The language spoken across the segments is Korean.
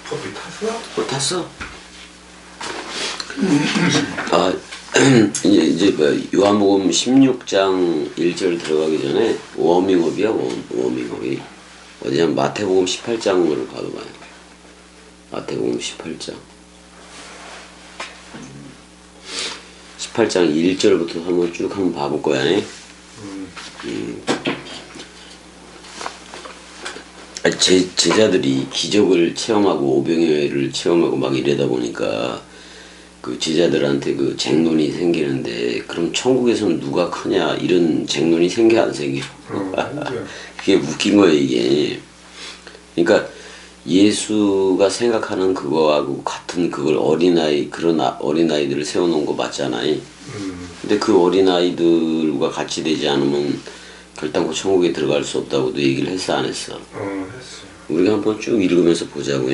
커피 탔어? 탔어. 아, 이제 요한복음 16장 1절 들어가기 전에 워밍업이야. 워밍업이. 어디냐 마태복음 18장으로 가봐요. 마태복음 18장 1절부터 한번 쭉 한번 봐볼 거야. 제자들이 기적을 체험하고 오병이어를 체험하고 막 이러다 보니까 그 제자들한테 그 쟁론이 생기는데, 그럼 천국에서는 누가 크냐 이런 쟁론이 생겨 안 생겨? 그게 웃긴 거예요 이게. 그러니까 예수가 생각하는 그거하고 같은 그걸 그런 어린아이들을 세워놓은 거 맞잖아요. 근데 그 어린아이들과 같이 되지 않으면 결단코 천국에 들어갈 수 없다고도 얘기를 했어 안 했어? 했어. 우리가 한번 쭉 읽으면서 보자고.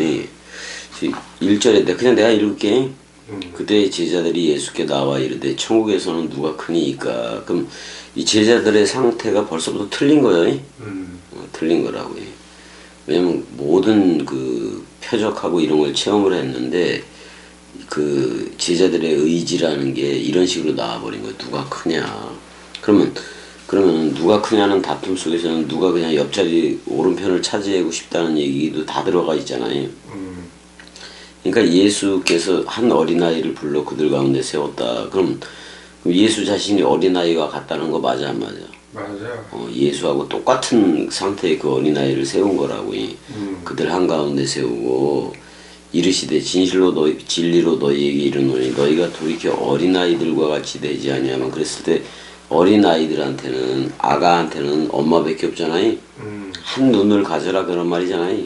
1절에 그냥 내가 읽을게. 그때 제자들이 예수께 나와 이르되 천국에서는 누가 크니까. 그럼 이 제자들의 상태가 벌써부터 틀린 거예요. 틀린 거라고. 왜냐면 모든 그 표적하고 이런 걸 체험을 했는데 그 제자들의 의지라는 게 이런 식으로 나와버린 거예요. 누가 크냐. 그러면 누가 크냐는 다툼 속에서는 누가 그냥 옆자리 오른편을 차지하고 싶다는 얘기도 다 들어가 있잖아요. 그러니까 예수께서 한 어린아이를 불러 그들 가운데 세웠다. 그럼 예수 자신이 어린아이와 같다는 거 맞아 안 맞아? 맞아. 예수하고 똑같은 상태의 그 어린아이를 세운 거라고. 그들 한가운데 세우고 이르시되 진리로 너희에게 이르노니 너희가 돌이켜 어린아이들과 같이 되지 아니하면. 그랬을 때 어린아이들한테는, 아가한테는 엄마밖에 없잖아요. 한 눈을 가져라 그런 말이잖아요.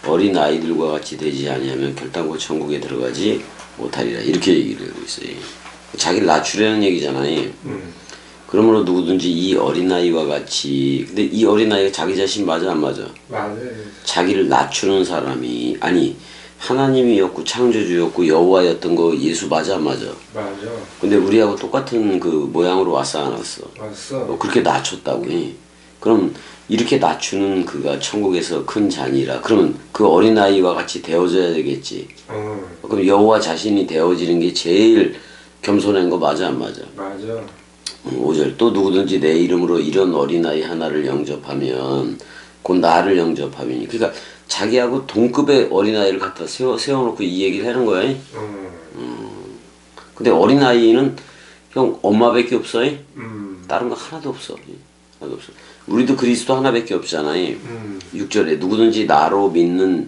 어린아이들과 같이 되지 아니하면 결단코 천국에 들어가지 못하리라 이렇게 얘기를 하고 있어요. 자기를 낮추려는 얘기잖아요. 그러므로 누구든지 이 어린아이와 같이, 근데 이 어린아이가 자기 자신 맞아 안 맞아? 맞아. 자기를 낮추는 사람이, 아니 하나님이었고 창조주였고 여호와였던 거 예수 맞아 안 맞아? 맞아. 근데 우리하고 똑같은 그 모양으로 왔어 안 왔어? 왔어. 그렇게 낮췄다고. 그럼 이렇게 낮추는 그가 천국에서 큰 자니라. 그러면 그 어린아이와 같이 되어져야 되겠지. 그럼 여호와 자신이 되어지는 게 제일 겸손한 거 맞아 안 맞아? 맞아. 5절 또 누구든지 내 이름으로 이런 어린아이 하나를 영접하면 곧 나를 영접하면. 그러니까 자기하고 동급의 어린아이를 갖다 세워놓고 이 얘기를 하는 거야. 근데 어린아이는 형 엄마밖에 없어. 다른 거 하나도 없어. 하나도 없어. 우리도 그리스도 하나밖에 없잖아요. 6절에 누구든지 나로 믿는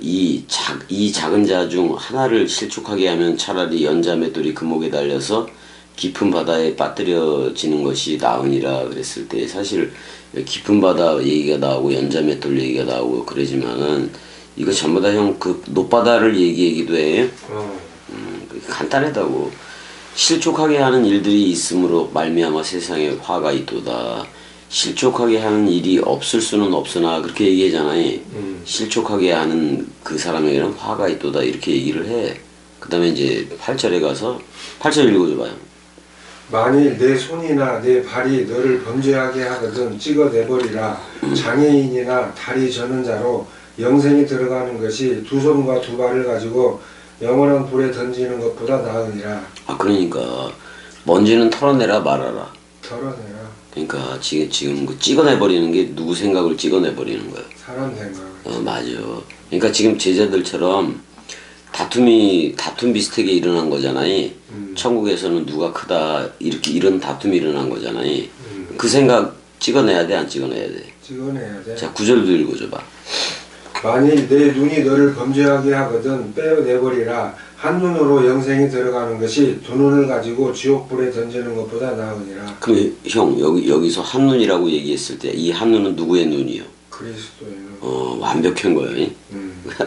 이 작은 자 중 하나를 실족하게 하면 차라리 연자 맷돌이 금목에 달려서 깊은 바다에 빠뜨려지는 것이 나으니라 그랬을 때, 사실 깊은 바다 얘기가 나오고 연자 맷돌 얘기가 나오고 그러지만은 이거 전부 다 형 그 높바다를 얘기하기도 해. 간단하다고. 실족하게 하는 일들이 있으므로 말미암아 세상에 화가 있도다. 실족하게 하는 일이 없을 수는 없으나 그렇게 얘기하잖아요. 실족하게 하는 그 사람에게는 화가 있도다 이렇게 얘기를 해. 그 다음에 이제 8절에 가서 8절 읽어줘봐요. 만일 내 손이나 내 발이 너를 범죄하게 하거든 찍어내버리라. 장애인이나 다리 저는 자로 영생이 들어가는 것이 두 손과 두 발을 가지고 영원한 불에 던지는 것보다 나으니라. 그러니까 먼지는 털어내라 말아라. 털어내라. 그러니까 지금 그 찍어내버리는 게 누구 생각을 찍어내버리는 거야? 사람 생각. 맞아. 그러니까 지금 제자들처럼 다툼 비슷하게 일어난 거잖아요. 천국에서는 누가 크다 이런 다툼이 일어난 거잖아요. 그 생각 찍어내야 돼 안 찍어내야 돼? 찍어내야 돼. 자 9절도 읽어줘봐. 만일 내 눈이 너를 범죄하게 하거든 빼어내버리라. 한 눈으로 영생이 들어가는 것이 두 눈을 가지고 지옥불에 던지는 것보다 나으니라. 그럼 형 여기서 한 눈이라고 얘기했을 때 이 한 눈은 누구의 눈이요? 그리스도의 눈. 완벽한 거예요.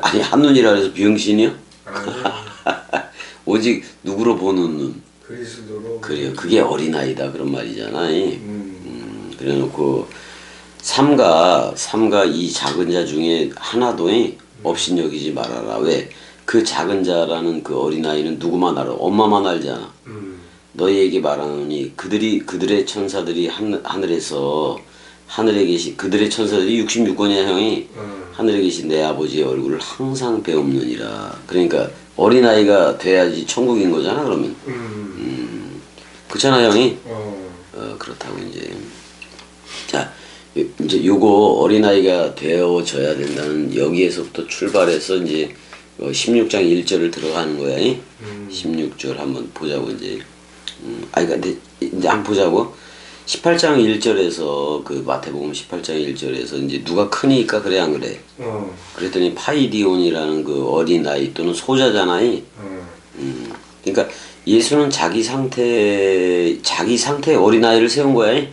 아니 한 눈이라 해서 비영신이요? 오직 누구로 보는 눈? 그리스도로. 그래요. 그게 어린아이다 그런 말이잖아. 그래놓고 삼가 이 작은 자 중에 하나도 업신여기지 말아라. 왜? 그 작은 자라는 그 어린아이는 누구만 알아? 엄마만 알잖아. 너희에게 말하노니 그들의 천사들이 하늘에 계시 그들의 천사들이 66권이야 형이. 하늘에 계신 내 아버지의 얼굴을 항상 배움느니라. 그러니까 어린아이가 돼야지 천국인 거잖아 그러면. 그렇잖아 형이. 그렇다고 이제. 자 이제 요거 어린아이가 되어져야 된다는 여기에서부터 출발해서 이제 16장 1절을 들어가는 거야. 16절 한번 보자고 이제. 근데 이제 한번 보자고. 18장 1절에서 그 마태복음 18장 1절에서 이제 누가 크니까 그래 안 그래? 그랬더니 파이디온이라는 그 어린아이 또는 소자잖아요. 그러니까 예수는 자기 상태에 어린아이를 세운 거야.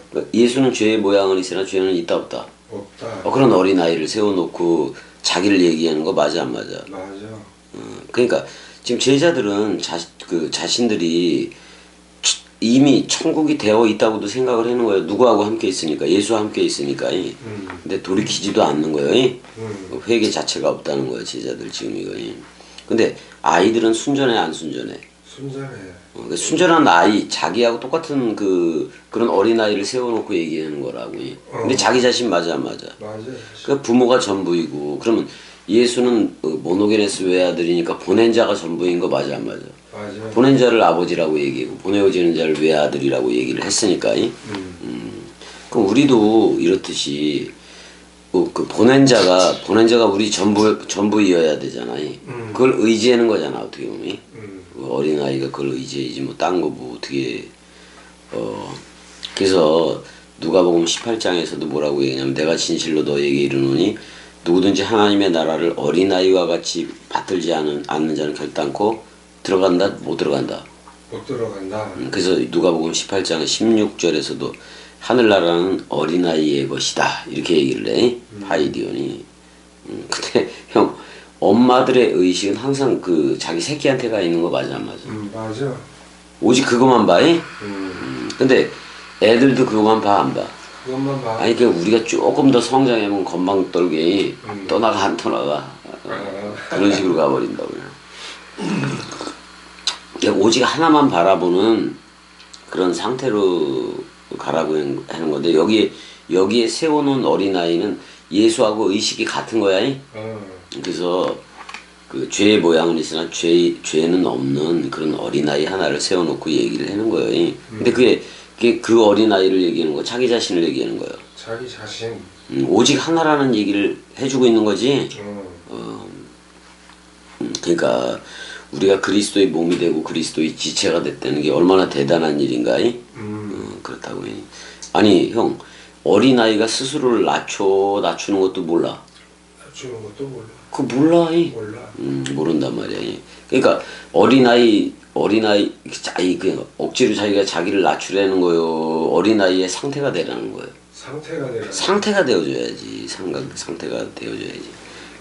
그러니까 예수는 죄의 모양은 있으나 죄는 있다 없다. 없다. 그런 어린아이를 세워놓고 자기를 얘기하는 거 맞아 안 맞아? 맞아. 그러니까 지금 제자들은 자신들이 이미 천국이 되어 있다고도 생각을 하는 거예요. 누구하고 함께 있으니까 예수와 함께 있으니까. 근데 돌이키지도 않는 거예요. 회개 자체가 없다는 거예요. 제자들 지금 이거. 근데 아이들은 순전해 안 순전해? 순전해. 그러니까 순전한 아이 자기하고 똑같은 그런 어린아이를 세워놓고 얘기하는 거라고. 근데 자기 자신 맞아 안 맞아? 맞아. 그러니까 부모가 전부이고 그러면 예수는 모노게네스 외아들이니까 보낸 자가 전부인 거 맞아 안 맞아? 맞아. 보낸 자를 아버지라고 얘기하고 보내어지는 자를 외아들이라고 얘기를 했으니까. 그럼 우리도 이렇듯이 그 보낸 자가 우리 전부이어야 되잖아요. 그걸 의지하는 거잖아 어떻게 보면. 어린 아이가 그걸 의지해야지 뭐 딴 거 뭐 어떻게 그래서 누가복음 18장에서도 뭐라고 얘기하냐면 내가 진실로 너에게 이르노니 누구든지 하나님의 나라를 어린아이와 같이 받들지 않는 자는 결단코 들어간다 못 들어간다. 못 들어간다. 그래서 누가복음 18장 16절에서도 하늘나라는 어린아이의 것이다 이렇게 얘기를 해. 하이디온이. 근데 형 엄마들의 의식은 항상 그 자기 새끼한테 가 있는 거 맞아 안 맞아? 맞아. 오직 그것만 봐. 근데 애들도 그것만 봐 안 봐? 그것만 봐. 아니 그 우리가 조금 더 성장하면 건방 떨게 떠나가 안 떠나가 그런 식으로 가버린다고요. 오직 하나만 바라보는 그런 상태로 가라고 하는 건데 여기에 세워놓은 어린아이는 예수하고 의식이 같은 거야. 그래서 그 죄의 모양은 있으나 죄는 없는 그런 어린아이 하나를 세워놓고 얘기를 하는 거예요. 근데 그게 그 어린아이를 얘기하는 거 자기 자신을 얘기하는 거예요. 자기 자신. 오직 하나라는 얘기를 해주고 있는 거지. 그러니까 우리가 그리스도의 몸이 되고 그리스도의 지체가 됐다는 게 얼마나 대단한 일인가. 그렇다고. 아니 형 어린아이가 스스로를 낮추는 것도 몰라. 낮추는 것도 몰라. 그거 몰라. 몰라. 모른단 말이야. 그러니까 어린아이 그냥 억지로 자기를 낮추려는 거요. 어린아이의 상태가 되라는 거예요. 상태가 되어줘야지. 상태가 되어줘야지.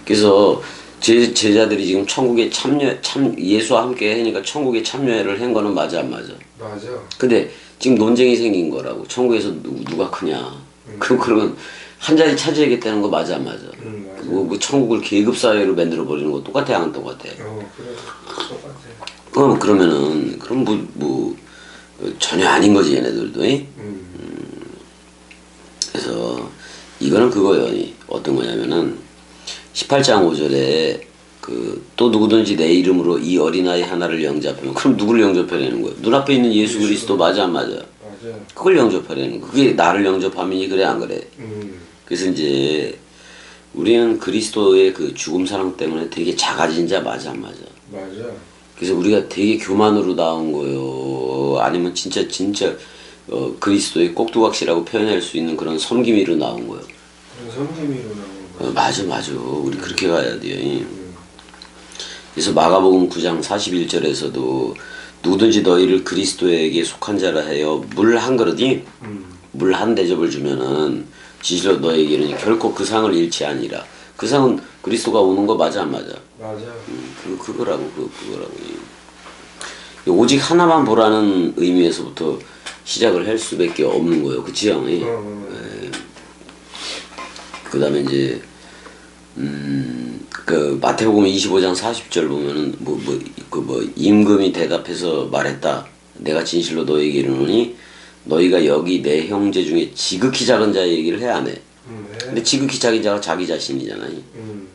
그래서 제자들이 지금 천국에 예수와 함께 하니까 천국에 참여를 한 거는 맞아 안 맞아? 맞아. 근데 지금 논쟁이 생긴 거라고. 천국에서 누가 크냐. 그러면 한 자리 차지하겠다는 거 맞아 안 맞아? 맞아. 뭐 천국을 계급 사회로 만들어 버리는 거 똑같아 안 똑같아? 그래 똑같아. 그럼 뭐 전혀 아닌 거지 얘네들도. 그래서 이거는 그거예요. 어떤 거냐면은 18장 5절에 또 누구든지 내 이름으로 이 어린아이 하나를 영접하면 그럼 누구를 영접하려는 거야? 눈앞에 있는 예수 그리스도 맞아 안 맞아? 맞아. 그걸 영접하려는 거. 그게 나를 영접하면이 그래 안 그래? 그래서 이제 우리는 그리스도의 그 죽음 사랑 때문에 되게 작아진 자 맞아 안 맞아? 맞아. 그래서 우리가 되게 교만으로 나온 거요. 아니면 진짜 그리스도의 꼭두각시라고 표현할 수 있는 그런 섬김이로 나온 거요. 그런 섬김이로 나온 거. 맞아. 우리 그렇게 가야 돼요. 그래서 마가복음 9장 41절에서도 누구든지 너희를 그리스도에게 속한 자라 하여 물 한 그릇이 물 한 대접을 주면은 진실로 너에게는 결코 그 상을 잃지 아니라. 그 상은 그리스도가 오는 거 맞아 안 맞아? 맞아. 그거라고. 오직 하나만 보라는 의미에서부터 시작을 할 수밖에 없는 거예요. 그치 형? 그 다음에 이제 그 마태복음 25장 40절 보면은 임금이 대답해서 말했다. 내가 진실로 너에게 이르노니 너희가 여기 내 형제 중에 지극히 작은 자의 얘기를 해 안 해? 근데 지극히 자기 자가 자기 자신이잖아요. 음.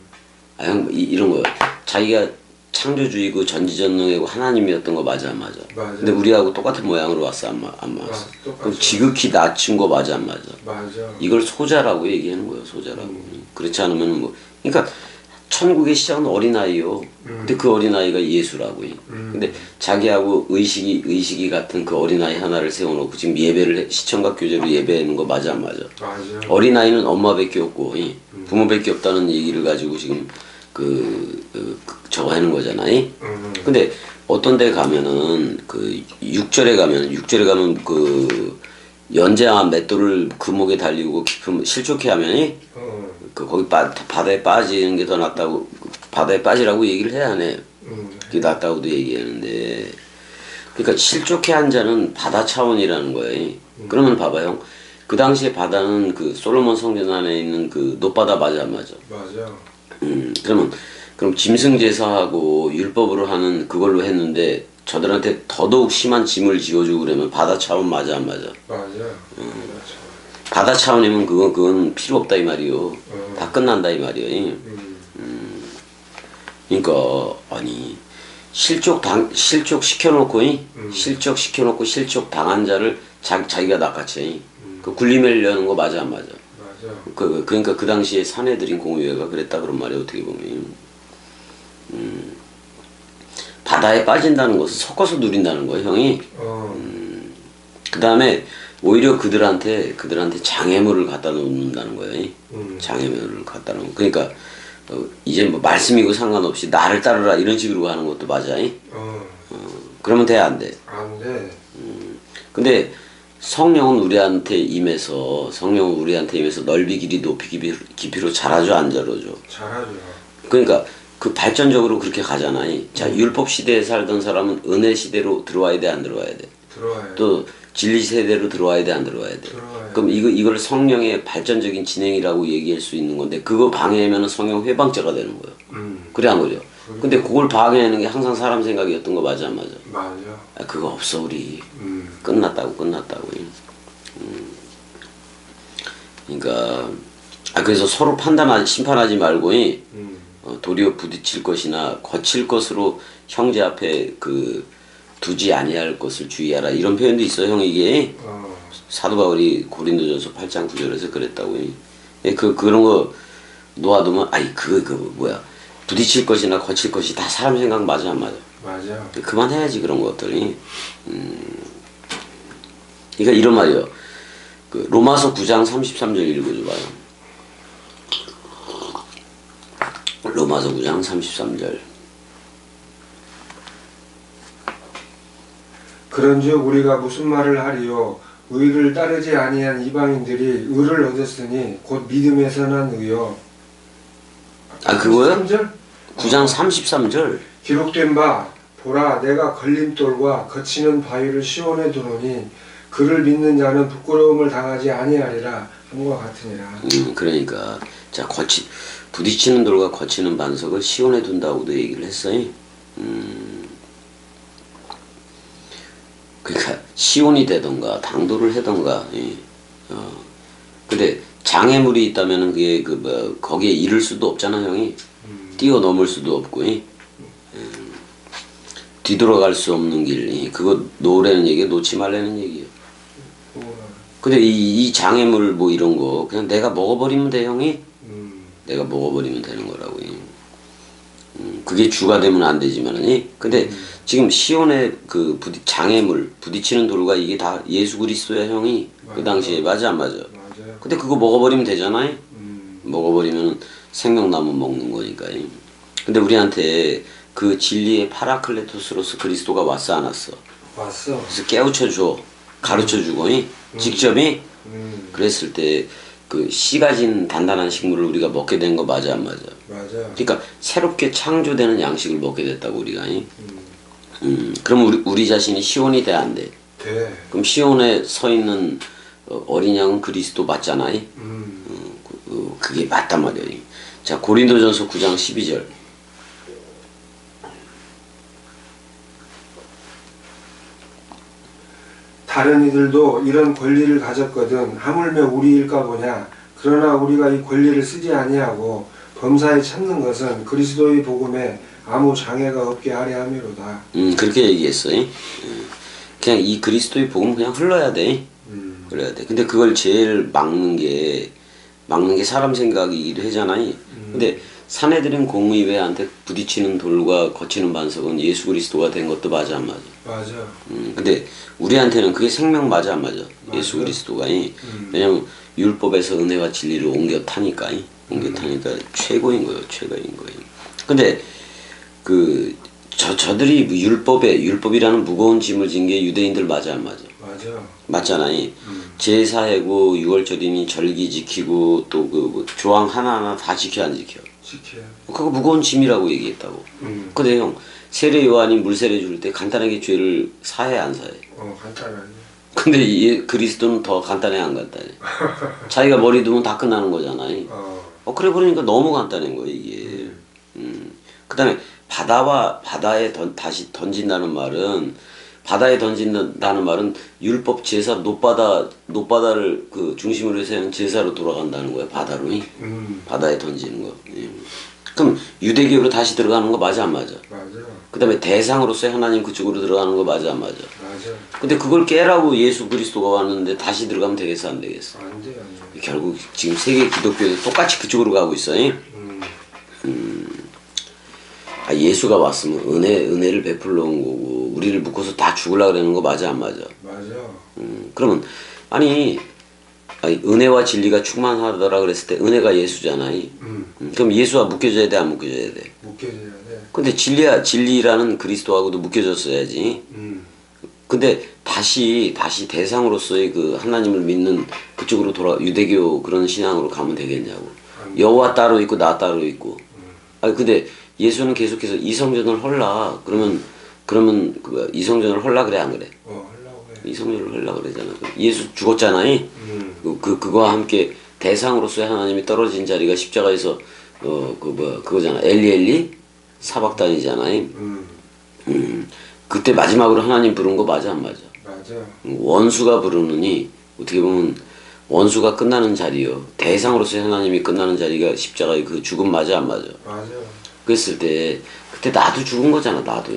아, 형, 이런 거요. 자기가 창조주의고 전지전능이고 하나님이었던 거 맞아 안 맞아? 맞아. 근데 우리하고 똑같은 모양으로 왔어 안 왔어? 똑같이 그럼 지극히 낮춘 거 맞아 안 맞아? 맞아. 이걸 소자라고 얘기하는 거예요. 소자라고. 그렇지 않으면 뭐 그러니까 천국의 시작은 어린아이요. 근데 그 어린아이가 예수라고요. 근데 자기하고 의식이 같은 그 어린아이 하나를 세워놓고 지금 시청각 교제로 예배하는 거 맞아 안 맞아? 맞아. 어린아이는 엄마밖에 없고 부모밖에 없다는 얘기를 가지고 지금 저거 하는 거잖아요. 근데 어떤 데 가면은 그 6절에 가면 그 연재한 맷돌을 금목에 달리고 깊은 실족해 하면이 그 거기 바다에 빠지는 게 더 낫다고 바다에 빠지라고 얘기를 해야 하네. 그게 낫다고도 얘기하는데 그러니까 실족해 한 자는 바다 차원이라는 거예요. 그러면 봐봐요. 그 당시에 바다는 그 솔로몬 성전 안에 있는 그 높바다 맞아 안 맞아? 맞아. 그럼 짐승 제사하고 율법으로 하는 그걸로 했는데 저들한테 더더욱 심한 짐을 지어주고 그러면 바다 차원 맞아 안 맞아? 맞아. 바다 차원이면 그건 필요 없다 이 말이요. 다 끝난다 이 말이요. 그러니까 아니 실족 시켜놓고 실족 시켜놓고 실족 당한 자를 자기가 낚아채. 그 굴림하려는 거 맞아 안 맞아? 맞아. 그러니까 그 당시에 사내들인 공유회가 그랬다 그런 말이 어떻게 보면 바다에 빠진다는 것은 섞어서 누린다는 거예요, 형이. 그 다음에 오히려 그들한테 장애물을 갖다 놓는다는 거예요. 장애물을 갖다 놓는. 그러니까 이제 뭐 말씀이고 상관없이 나를 따르라 이런 식으로 하는 것도 맞아. 그러면 돼 안 돼? 안 돼. 근데 성령은 우리한테 임해서 넓이 길이 높이 깊이로 잘하죠 안 잘하죠? 잘하죠. 그러니까 그 발전적으로 그렇게 가잖아요. 자 율법 시대에 살던 사람은 은혜 시대로 들어와야 돼 안 들어와야 돼? 들어와요. 또 진리 세대로 들어와야 돼 안 들어와야 돼? 들어와요. 그럼 이걸 성령의 발전적인 진행이라고 얘기할 수 있는 건데 그거 방해하면 성령 회방죄가 되는 거예요. 그래 안 그죠? 근데 그걸 방해하는 게 항상 사람 생각이었던 거 맞아 안 맞아? 맞아. 아, 그거 없어 우리. 끝났다고. 그러니까 그래서 서로 심판하지 말고 도리어 부딪힐 것이나 거칠 것으로 형제 앞에 두지 아니할 것을 주의하라 이런 표현도 있어 형 이게 사도 바울이 고린도전서 8장 9절에서 그랬다고. 그런 거 놓아두면 뭐야 부딪힐 것이나 거칠 것이 다 사람 생각 맞아 안 맞아? 맞아. 그만해야지 그런 것들이. 그러니까 이런 말이요. 그 로마서 9장 33절 읽어줘봐요. 로마서 9장 33절. 그런즉 우리가 무슨 말을 하리요? 의를 따르지 아니한 이방인들이 의를 얻었으니 곧 믿음에서 난 의요. 그거요? 3절? 9장 33절. 기록된 바 보라 내가 걸림돌과 거치는 바위를 시온에 두노니 그를 믿는 자는 부끄러움을 당하지 아니하리라 함과 같으니라. 그러니까 자 부딪히는 돌과 거치는 반석을 시온에 둔다고도 얘기를 했어요. 그러니까 시온이 되던가 당도를 하던가. 근데 장애물이 있다면은 그게 거기에 이를 수도 없잖아 형이. 뛰어넘을 수도 없고. 뒤돌아갈 수 없는 길. 그거 놓으라는 얘기야 놓지 말라는 얘기야. 근데 이 장애물 뭐 이런 거 그냥 내가 먹어버리면 돼 형이. 내가 먹어버리면 되는 거라고. 그게 주가 되면 안 되지만은. 근데 지금 시온의 장애물 부딪히는 돌과 이게 다 예수 그리스도야 형이. 그 당시에 맞아 안 맞아? 맞아요. 근데 그거 먹어버리면 되잖아요. 먹어버리면 생명나무 먹는 거니까. 근데 우리한테 그 진리의 파라클레토스로서 그리스도가 왔어 안 왔어? 왔어. 그래서 깨우쳐줘 가르쳐주고 직접이 그랬을 때 그 씨 가진 단단한 식물을 우리가 먹게 된 거 맞아 안 맞아? 맞아. 그러니까 새롭게 창조되는 양식을 먹게 됐다고 우리가. 그럼 우리 자신이 시온이 돼 안 돼? 돼. 그럼 시온에 서 있는 어린 양은 그리스도 맞잖아요. 그게 맞단 말이에요. 자 고린도전서 9장 12절. 다른 이들도 이런 권리를 가졌거든 하물며 우리일까 보냐. 그러나 우리가 이 권리를 쓰지 아니하고 범사에 찾는 것은 그리스도의 복음에 아무 장애가 없게 하려 함이로다. 그렇게 얘기했어요. 그냥 이 그리스도의 복음 그냥 흘러야 돼. 흘러야 돼. 근데 그걸 제일 막는 게 사람 생각이기도 하잖아요. 근데 사내들인 공의회한테 부딪히는 돌과 거치는 반석은 예수 그리스도가 된 것도 맞아 안 맞아? 맞아. 근데 우리한테는 그게 생명 맞아 안 맞아? 예수 그리스도가. 왜냐면 율법에서 은혜와 진리를 옮겨 타니까 최고인 거예요. 최고인 거예요. 근데 저들이 율법이라는 무거운 짐을 진 게 유대인들 맞아 안 맞아? 맞아. 맞잖아요. 제사하고 유월절이니 절기 지키고 또 그 조항 하나하나 다 지켜 안 지켜? 지켜야. 그거 무거운 짐이라고 얘기했다고. 근데 형 세례 요한이 물세례 줄 때 간단하게 죄를 사해 안 사해? 간단하네. 근데 그리스도는 더 간단해 안 간단해? 자기가 머리 두면 다 끝나는 거잖아요. 그래 버리니까 너무 간단한 거예요 이게. 그다음에 바다에 다시 던진다는 말은 율법 제사 노바다를 그 중심으로 해서 하는 제사로 돌아간다는 거예요. 바다에 던지는 거. 그럼 유대교로 다시 들어가는 거 맞아 안 맞아? 맞아. 그다음에 대상으로서 하나님 그쪽으로 들어가는 거 맞아 안 맞아? 맞아. 근데 그걸 깨라고 예수 그리스도가 왔는데 다시 들어가면 되겠어 안 되겠어? 안 돼. 결국 지금 세계 기독교도 똑같이 그쪽으로 가고 있어요. 예수가 왔으면 은혜를 베풀러 온 거고 우리를 묶어서 다 죽으려고 그러는 거 맞아 안 맞아? 맞아. 그러면 아니 은혜와 진리가 충만하더라 그랬을 때 은혜가 예수잖아요. 그럼 예수와 묶여져야 돼 안 묶여져야 돼? 묶여져야 돼. 근데 진리라는 그리스도하고도 묶여졌어야지. 근데 다시 대상으로서의 그 하나님을 믿는 그쪽으로 유대교 그런 신앙으로 가면 되겠냐고. 여호와 따로 있고 나 따로 있고. 근데 예수는 계속해서 이성전을 헐라. 그러면 그 이성전을 헐라 그래 안 그래? 하려고 해. 이성전을 헐라 그러잖아. 예수 죽었잖아요. 그거와 함께 대상으로서의 하나님이 떨어진 자리가 십자가에서 그거잖아. 엘리 사박단이잖아요. 그때 마지막으로 하나님 부른 거 맞아 안 맞아? 맞아. 원수가 부르느니 어떻게 보면 원수가 끝나는 자리요. 대상으로서의 하나님이 끝나는 자리가 십자가의 그 죽음 맞아 안 맞아? 맞아. 그랬을 때 그때 나도 죽은 거잖아 나도.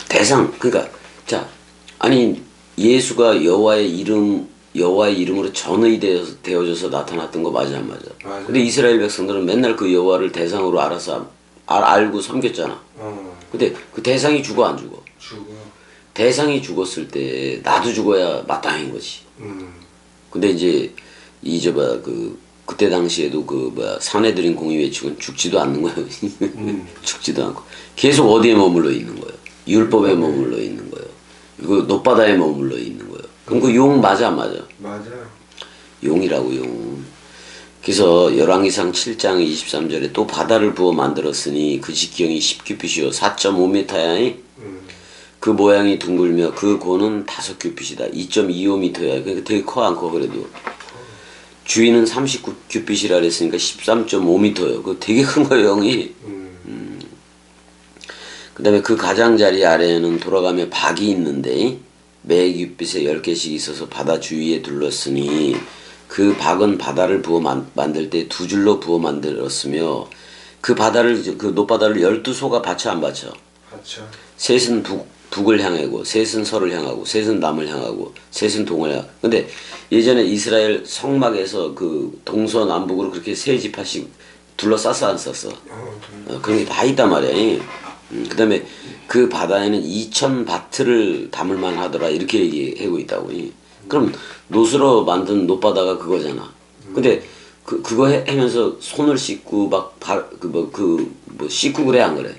대상 그러니까 자 아니 예수가 여호와의 이름으로 전의되어져서 나타났던 거 맞아 안 맞아? 맞아. 근데 이스라엘 백성들은 맨날 그 여호와를 대상으로 알아서 알고 섬겼잖아. 근데 그 대상이 죽어 안 죽어? 죽어. 대상이 죽었을 때 나도 죽어야 마땅한 거지. 근데 이제 그때 당시에도 사내들인 공의회 측은 죽지도 않는 거예요. 죽지도 않고 계속 어디에 머물러 있는 거예요? 율법에 머물러 있는 거예요. 이거 노바다에 머물러 있는 거예요. 그럼 그 용 맞아 안 맞아? 맞아. 용이라고 용. 그래서 열왕기상 7장 23절에 또 바다를 부어 만들었으니 그 직경이 10규빗이요 4.5m야. 그 모양이 둥글며 그 고는 5규빗이다. 2.25m야. 그러니까 되게 커 안 커 그래도. 주위는 39규빗이라 그랬으니까 13.5m요. 그거 되게 큰 거예요 형이. 그 다음에 그 가장자리 아래에는 돌아가며 박이 있는데 매 규빗에 10개씩 있어서 바다 주위에 둘렀으니 그 박은 바다를 부어 만들 때 두 줄로 부어 만들었으며 그 노바다를 12소가 받쳐 안 받쳐? 받쳐. 셋은 북을 향하고 셋은 서를 향하고 셋은 남을 향하고 셋은 동을 향하고. 근데 예전에 이스라엘 성막에서 그 동서남북으로 그렇게 세 지파씩 둘러쌌어 안 쌌어? 그런 게 다 있단 말이야. 그 다음에 그 바다에는 2000바트를 담을만 하더라 이렇게 얘기하고 있다고. 그럼 노스로 만든 노바다가 그거잖아. 근데 그거 하면서 손을 씻고 씻고 그래 안 그래?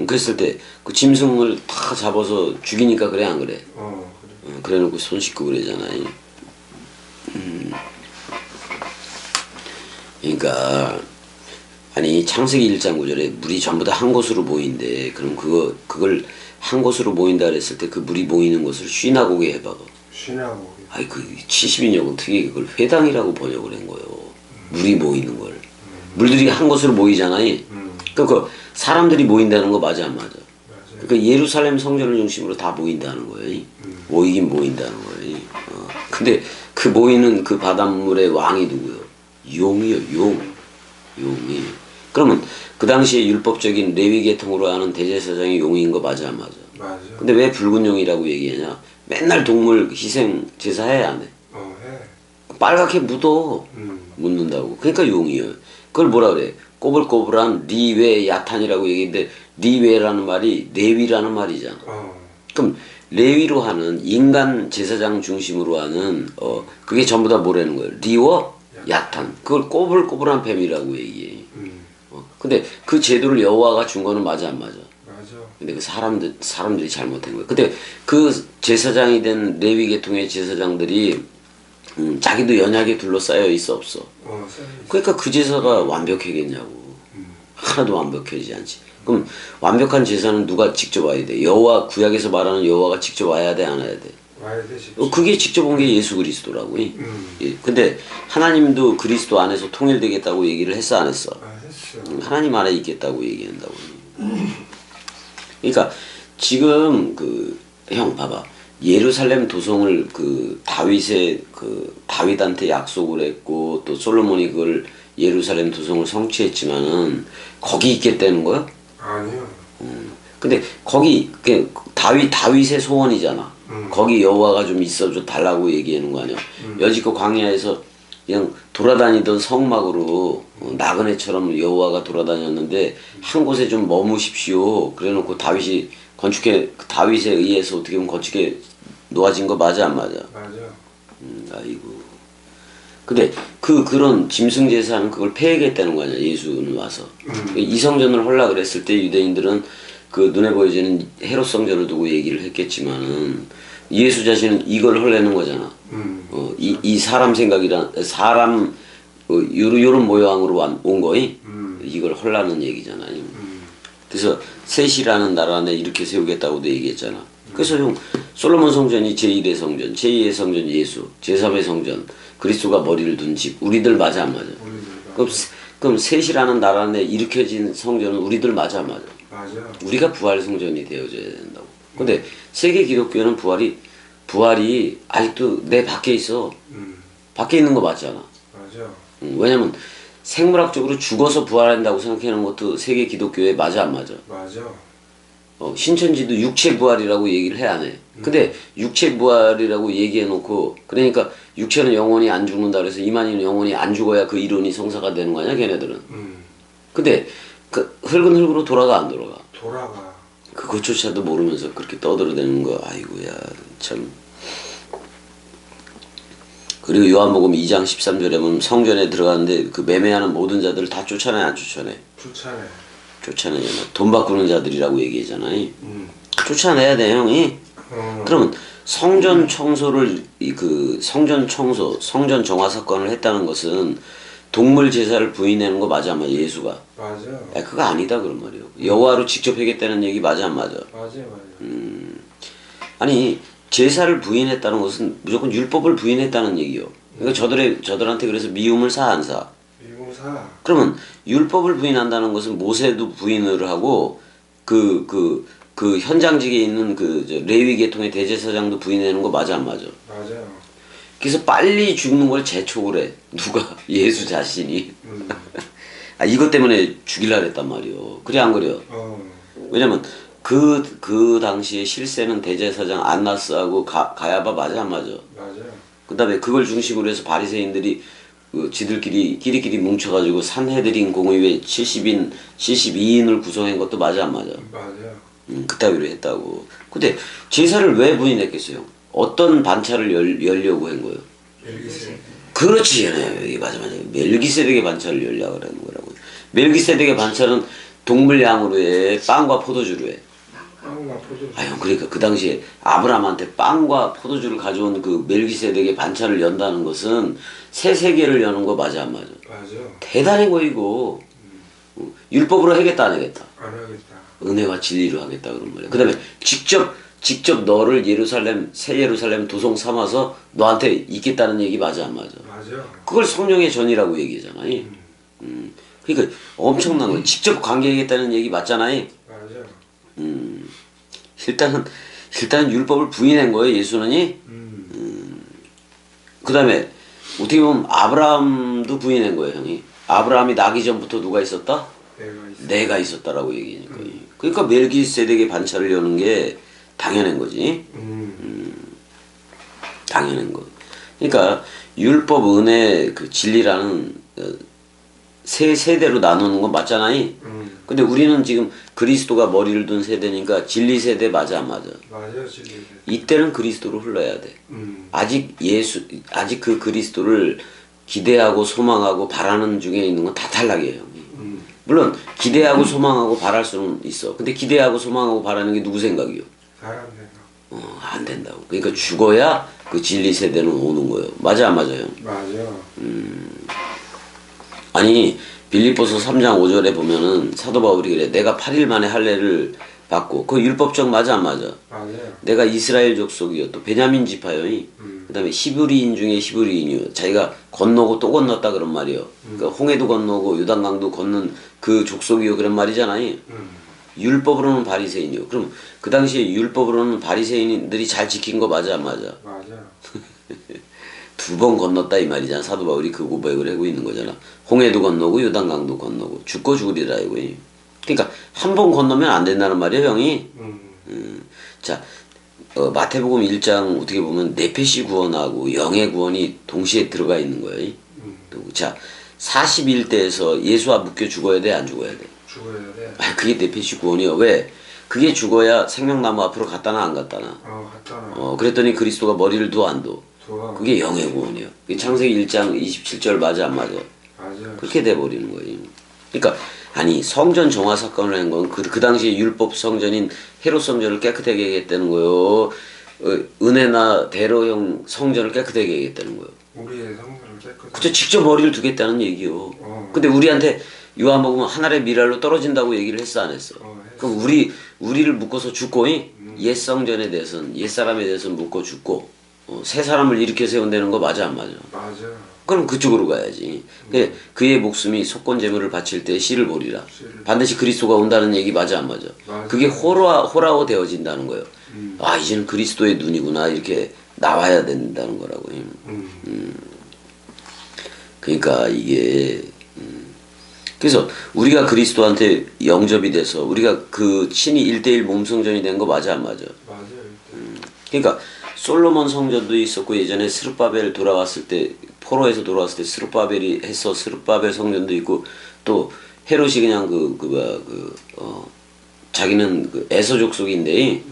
그랬을 때 그 짐승을 다 잡아서 죽이니까 그래 안 그래? 그래. 그래놓고 손 씻고 그러잖아요. 그러니까 아니 창세기 1장 9절에 물이 전부 다 한 곳으로 모인대. 그럼 그걸 한 곳으로 모인다 그랬을 때 그 물이 모이는 곳을 쉬나고게 해봐봐. 쉬나고게. 아이 그 70인역은 특히 그걸 회당이라고 번역을 한 거예요. 물이 모이는 걸. 물들이 한 곳으로 모이잖아요. 그러니까 사람들이 모인다는 거 맞아 안 맞아? 그러니까 예루살렘 성전을 중심으로 다 모인다는 거예요. 모이긴 모인다는 거예요. 근데 그 모이는 그 바닷물의 왕이 누구요? 용이요, 용. 용이. 그러면 그 당시에 율법적인 레위 계통으로 하는 대제사장이 용인 거 맞아 안 맞아? 맞아. 근데 왜 붉은 용이라고 얘기하냐? 맨날 동물 희생 제사해 안 해? 해. 빨갛게 묻어. 묻는다고. 그러니까 용이에요. 그걸 뭐라 그래? 꼬불꼬불한 리웨 야탄이라고 얘기했는데 리웨라는 말이 레위라는 말이잖아. 그럼 레위로 하는 인간 제사장 중심으로 하는 그게 전부 다 뭐라는 거예요? 리워 야탄. 그걸 꼬불꼬불한 뱀이라고 얘기해. 근데 그 제도를 여호와가 준 거는 맞아 안 맞아? 맞아. 근데 그 사람들이 잘못한 거야. 근데 그 제사장이 된 레위 계통의 제사장들이 자기도 연약에 둘러싸여 있어 없어? 그러니까 그 제사가 완벽하겠냐고. 하나도 완벽하지 않지. 그럼 완벽한 제사는 누가 직접 와야 돼? 여호와 구약에서 말하는 여호와가 직접 와야 돼, 안 와야 돼? 와야 되지. 그게 직접 온 게 예수 그리스도라고. 예. 근데 하나님도 그리스도 안에서 통일되겠다고 얘기를 했어 안 했어? 했어. 하나님 안에 있겠다고 얘기한다고. 그러니까 지금 형 봐봐. 예루살렘 도성을 다윗한테 약속을 했고 또 솔로몬이 그걸 예루살렘 도성을 성취했지만은 거기 있겠다는 거야? 아니요. 근데 거기 다윗의 소원이잖아. 거기 여호와가 좀 있어줘 달라고 얘기하는 거 아니야. 여지껏 광야에서 그냥 돌아다니던 성막으로 나그네처럼 여호와가 돌아다녔는데 한 곳에 좀 머무십시오. 그래놓고 다윗에 의해서 어떻게 보면 건축에 놓아진 거 맞아 안 맞아? 맞아. 아이고. 근데 그런 짐승 제사는 그걸 폐하겠다는 거 아니야. 예수는 와서 이성전을 헐라 그랬을 때 유대인들은 그 눈에 보여지는 헤롯 성전을 두고 얘기를 했겠지만은 예수 자신은 이걸 헐려는 거잖아. 이 사람 사람 요런 모양으로 온 거이 이걸 헐라는 얘기잖아요. 그래서 셋이라는 나라 안에 이렇게 세우겠다고도 얘기했잖아. 그래서 형 솔로몬 성전이 제1의 성전, 제2의 성전 예수, 제3의 성전 그리스도가 머리를 둔 집. 우리들 맞아 안 맞아? 그럼 셋이라는 나라 안에 일으켜진 성전은 우리들 맞아 안 맞아? 맞아. 우리가 부활 성전이 되어져야 된다고. 근데 세계 기독교는 부활이 아직도 내 밖에 있어. 밖에 있는 거 맞잖아. 맞아. 왜냐면 생물학적으로 죽어서 부활한다고 생각하는 것도 세계 기독교에 맞아 안 맞아? 맞아. 신천지도 육체 부활이라고 얘기를 해 안 해? 근데 육체 부활이라고 얘기해 놓고 그러니까 육체는 영원히 안 죽는다 그래서 이만희는 영원히 안 죽어야 그 이론이 성사가 되는 거 아니야 걔네들은. 근데 그 흙으로 돌아가 안 돌아가? 돌아가. 그것조차도 모르면서 그렇게 떠들어대는 거 아이고야 참. 그리고 요한복음 2장 13절에 보면 성전에 들어가는데 그 매매하는 모든 자들을 다 쫓아내 안 쫓아내? 쫓아내잖아. 돈 바꾸는 자들이라고 얘기하잖아요. 쫓아내야 돼 형이. 그러면 성전 청소를 성전 정화 사건을 했다는 것은 동물 제사를 부인하는 거 맞아 안 맞아? 예수가. 맞아. 그거 아니다 그런 말이에요. 여호와로 직접 하겠다는 얘기 맞아 안 맞아? 맞아. 아니 제사를 부인했다는 것은 무조건 율법을 부인했다는 얘기요. 그러니까 저들한테 그래서 미움을 사 안 사? 미움 사. 그러면 율법을 부인한다는 것은 모세도 부인을 하고 그 현장직에 있는 레위 계통의 대제사장도 부인하는 거 맞아 안 맞아? 맞아요. 그래서 빨리 죽는 걸 재촉을 해. 누가? 예수 자신이. 이것 때문에 죽이려고 했단 말이요. 그래 안 그래요? 왜냐면 그 당시에 실세는 대제사장 안나스하고 가야바 맞아 안 맞아? 맞아요. 그 다음에 그걸 중심으로 해서 바리새인들이 끼리끼리 뭉쳐가지고 산헤드린 공의회 72인을 구성한 것도 맞아 안 맞아? 맞아요. 그따위로 했다고. 근데 제사를 왜 부인했겠어요? 어떤 반차를 열려고 한 거예요? 멜기세덱. 그렇지. 여기 맞아. 멜기세덱의 반차를 열려고 하는 거라고. 멜기세덱의 반차는 동물 양으로 해, 빵과 포도주로 해. 빵과 포도주. 그러니까 그 당시에 아브라함한테 빵과 포도주를 가져온 그 멜기세덱의 반차를 연다는 것은 새 세계를 여는 거 맞아 안 맞아? 맞아. 대단해 보이고. 율법으로 하겠다 안 하겠다? 안 하겠다. 은혜와 진리로 하겠다 그런 말이야. 그 다음에 직접 너를 새 예루살렘 도성 삼아서 너한테 있겠다는 얘기 맞아 안 맞아? 맞아. 그걸 성령의 전이라고 얘기하잖아요. 그러니까 엄청난 거야. 직접 관계하겠다는 얘기 맞잖아요. 맞아. 일단은 율법을 부인한 거예요 예수는. 그 다음에 어떻게 보면 아브라함도 부인한 거예요, 형이. 아브라함이 나기 전부터 누가 있었다? 내가 있었다라고 얘기하니까. 그러니까 멜기세덱의 반차를 여는 게 당연한 거지. 당연한 거. 그러니까 율법, 은혜, 그 진리라는 세 세대로 나누는 건 맞잖아요. 근데 우리는 지금 그리스도가 머리를 둔 세대니까 진리 세대 맞아 안 맞아? 맞아요, 진리. 이때는 그리스도로 흘러야 돼. 아직 그 그리스도를 기대하고 소망하고 바라는 중에 있는 건 다 탈락이에요. 물론 기대하고 소망하고 바랄 수는 있어. 근데 기대하고 소망하고 바라는 게 누구 생각이요? 사람 생각. 안 된다고. 그러니까 죽어야 그 진리 세대는 오는 거예요. 맞아 안 맞아요? 맞아. 아니 빌립보서 3장 5절에 보면은 사도 바울이 그래. 내가 8일 만에 할례를 받고 그 율법적 맞아 안 맞아? 맞아요. 내가 이스라엘 족속이요 또 베냐민 지파요. 그다음에 히브리인 중에 히브리인이요. 자기가 건너고 또 건넜다 그런 말이요. 그러니까 홍해도 건너고 요단강도 건넌 그 족속이요 그런 말이잖아요. 율법으로는 바리새인이요. 그럼 그 당시에 율법으로는 바리새인들이 잘 지킨 거 맞아 안 맞아? 맞아. 두 번 건넜다 이 말이잖아. 사도 바울이 그 고백을 하고 있는 거잖아. 홍해도 건너고 요단강도 건너고 죽고 죽으리라 이거. 그러니까 한 번 건너면 안 된다는 말이에요, 형이. 자, 마태복음 1장 어떻게 보면 네페시 구원하고 영의 구원이 동시에 들어가 있는 거예요. 자, 41대에서 예수와 묶여 죽어야 돼, 안 죽어야 돼? 죽어야 돼. 그게 네페시 구원이요. 왜? 그게 죽어야 생명나무 앞으로 갔다나 안 갔다나. 갔다나. 그랬더니 그리스도가 머리를 둬 안 둬? 좋아. 그게 영의 구원이요. 그게 창세기 1장 27절 맞아 안 맞아? 맞아. 그렇게 돼버리는 거예요. 그러니까 아니 성전 정화 사건을 한 건 그 당시에 율법 성전인 헤롯 성전을 깨끗하게 하겠다는 거요. 은혜나 대로형 성전을 깨끗하게 하겠다는 거요. 우리의 성전을 깨끗하게. 그쵸, 직접 머리를 두겠다는 얘기요. 근데 우리한테 요한복음 하늘의 미랄로 떨어진다고 얘기를 했어 안 했어? 했어. 그럼 우리를 묶어서 죽고 옛 성전에 대해서는 옛 사람에 대해서는 묶어 죽고 새 사람을 일으켜 세운다는 거 맞아 안 맞아? 맞아. 그럼 그쪽으로 가야지. 그의 목숨이 속건제물을 바칠 때 씨를 보리라. 반드시 그리스도가 온다는 얘기 맞아 안 맞아? 맞아. 그게 호라오 되어진다는 거예요. 아 이제는 그리스도의 눈이구나 이렇게 나와야 된다는 거라고. 그러니까 이게 그래서 우리가 그리스도한테 영접이 돼서 우리가 그 친히 1대1 몸성전이 된 거 맞아 안 맞아? 맞아요. 그러니까 솔로몬 성전도 있었고 예전에 스룹바벨 돌아왔을 때 포로에서 돌아왔을 때 스룹바벨이 했어. 스룹바벨 성전도 있고 또 헤롯이 그냥 자기는 그 에서 족속인데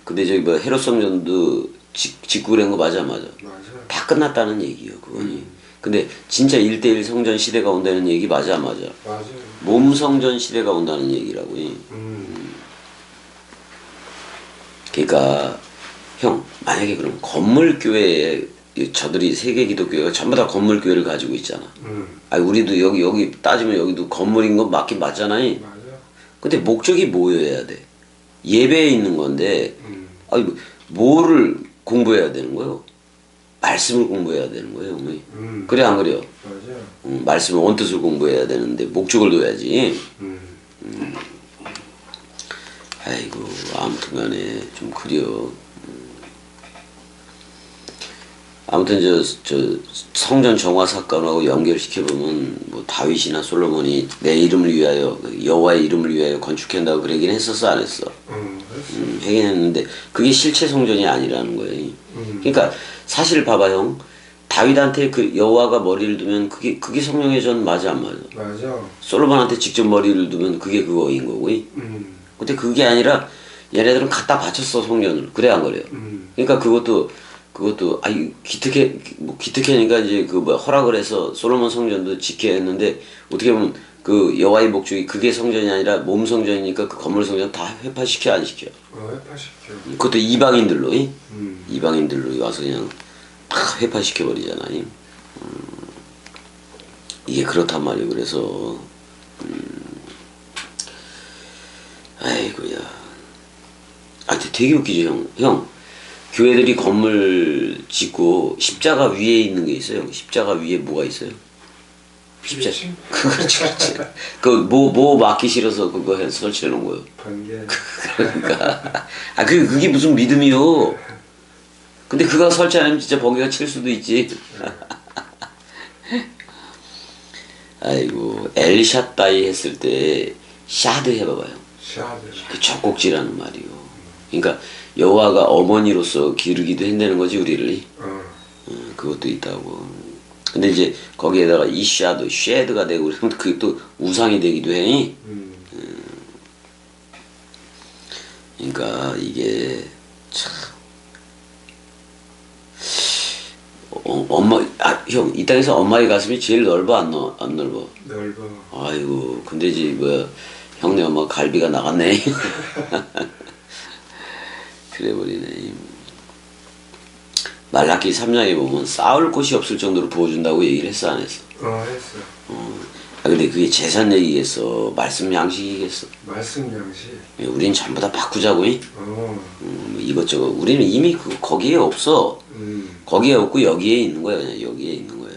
근데 저기 뭐 헤롯 성전도 짓고 그런 거 맞아 맞아? 맞아. 다 끝났다는 얘기요 그거니. 근데 진짜 1대1 성전 시대가 온다는 얘기 맞아 맞아? 맞아요. 몸 성전 시대가 온다는 얘기라고. 그러니까 형 만약에 그럼 건물 교회에 저들이 세계 기독교회가 전부 다 건물 교회를 가지고 있잖아. 아니 우리도 여기 따지면 여기도 건물인 건 맞긴 맞잖아요. 맞아. 근데 목적이 뭐여야 돼? 예배에 있는 건데 아니 뭐를 공부해야 되는 거요? 말씀을 공부해야 되는 거예요, 형이. 그래 안 그래요? 맞아. 말씀을 원뜻을 공부해야 되는데 목적을 둬야지. 아이고 아무튼간에 좀 그려. 아무튼 저 성전 정화 사건하고 연결시켜보면 뭐 다윗이나 솔로몬이 내 이름을 위하여 여호와의 이름을 위하여 건축한다고 그러긴 했었어 안 했어? 하긴 했는데 그게 실체 성전이 아니라는 거예요. 그러니까 사실 봐봐 형 다윗한테 그 여호와가 머리를 두면 그게 성령의 전 맞아 안 맞아? 맞아. 솔로몬한테 직접 머리를 두면 그게 그거인 거고. 근데 그게 아니라 얘네들은 갖다 바쳤어 성전을. 그래 안 그래요? 그러니까 그것도 기특하니까 이제 그 뭐 허락을 해서 솔로몬 성전도 짓게 했는데 어떻게 보면 그 여호와의 목적이 그게 성전이 아니라 몸 성전이니까 그 건물 성전 다 회파시켜 안 시켜? 회파시켜. 그것도 이방인들로 이방인들로 와서 그냥 다 회파시켜 버리잖아. 이게 그렇단 말이에요. 그래서 아이고야. 되게 웃기죠 형. 교회들이 건물 짓고 십자가 위에 있는 게 있어요. 십자가 위에 뭐가 있어요? 십자가. 그렇지. 뭐 막기 싫어서 그거 해서 설치해 놓은 거예요. 번개. 그러니까 그게 무슨 믿음이요? 근데 그거 설치 안 하면 진짜 번개가 칠 수도 있지. 아이고 엘샤다이 했을 때 샤드 해봐봐요. 샤드. 그 젖꼭지라는 말이요. 그러니까 여호와가 어머니로서 기르기도 한다는 거지 우리를. 그것도 있다고. 근데 이제 거기에다가 이 샤드, 쉐드가 되고 그러면 그게 또 우상이 되기도 해. 그러니까 이게 참 엄마 형 이 땅에서 엄마의 가슴이 제일 넓어 안 넓어? 넓어. 아이고 근데 이제 뭐야 형네 엄마 갈비가 나갔네. 그래버리네. 말라기 3장에 보면 싸울 곳이 없을 정도로 부어준다고 얘기를 했어 안 했어? 했어. 근데 그게 재산 얘기겠어? 말씀 양식이겠어? 말씀 양식. 우린 전부 다 바꾸자고. 이것저것 우리는 이미 거기에 없어. 거기에 없고 여기에 있는 거야. 그냥 여기에 있는 거야.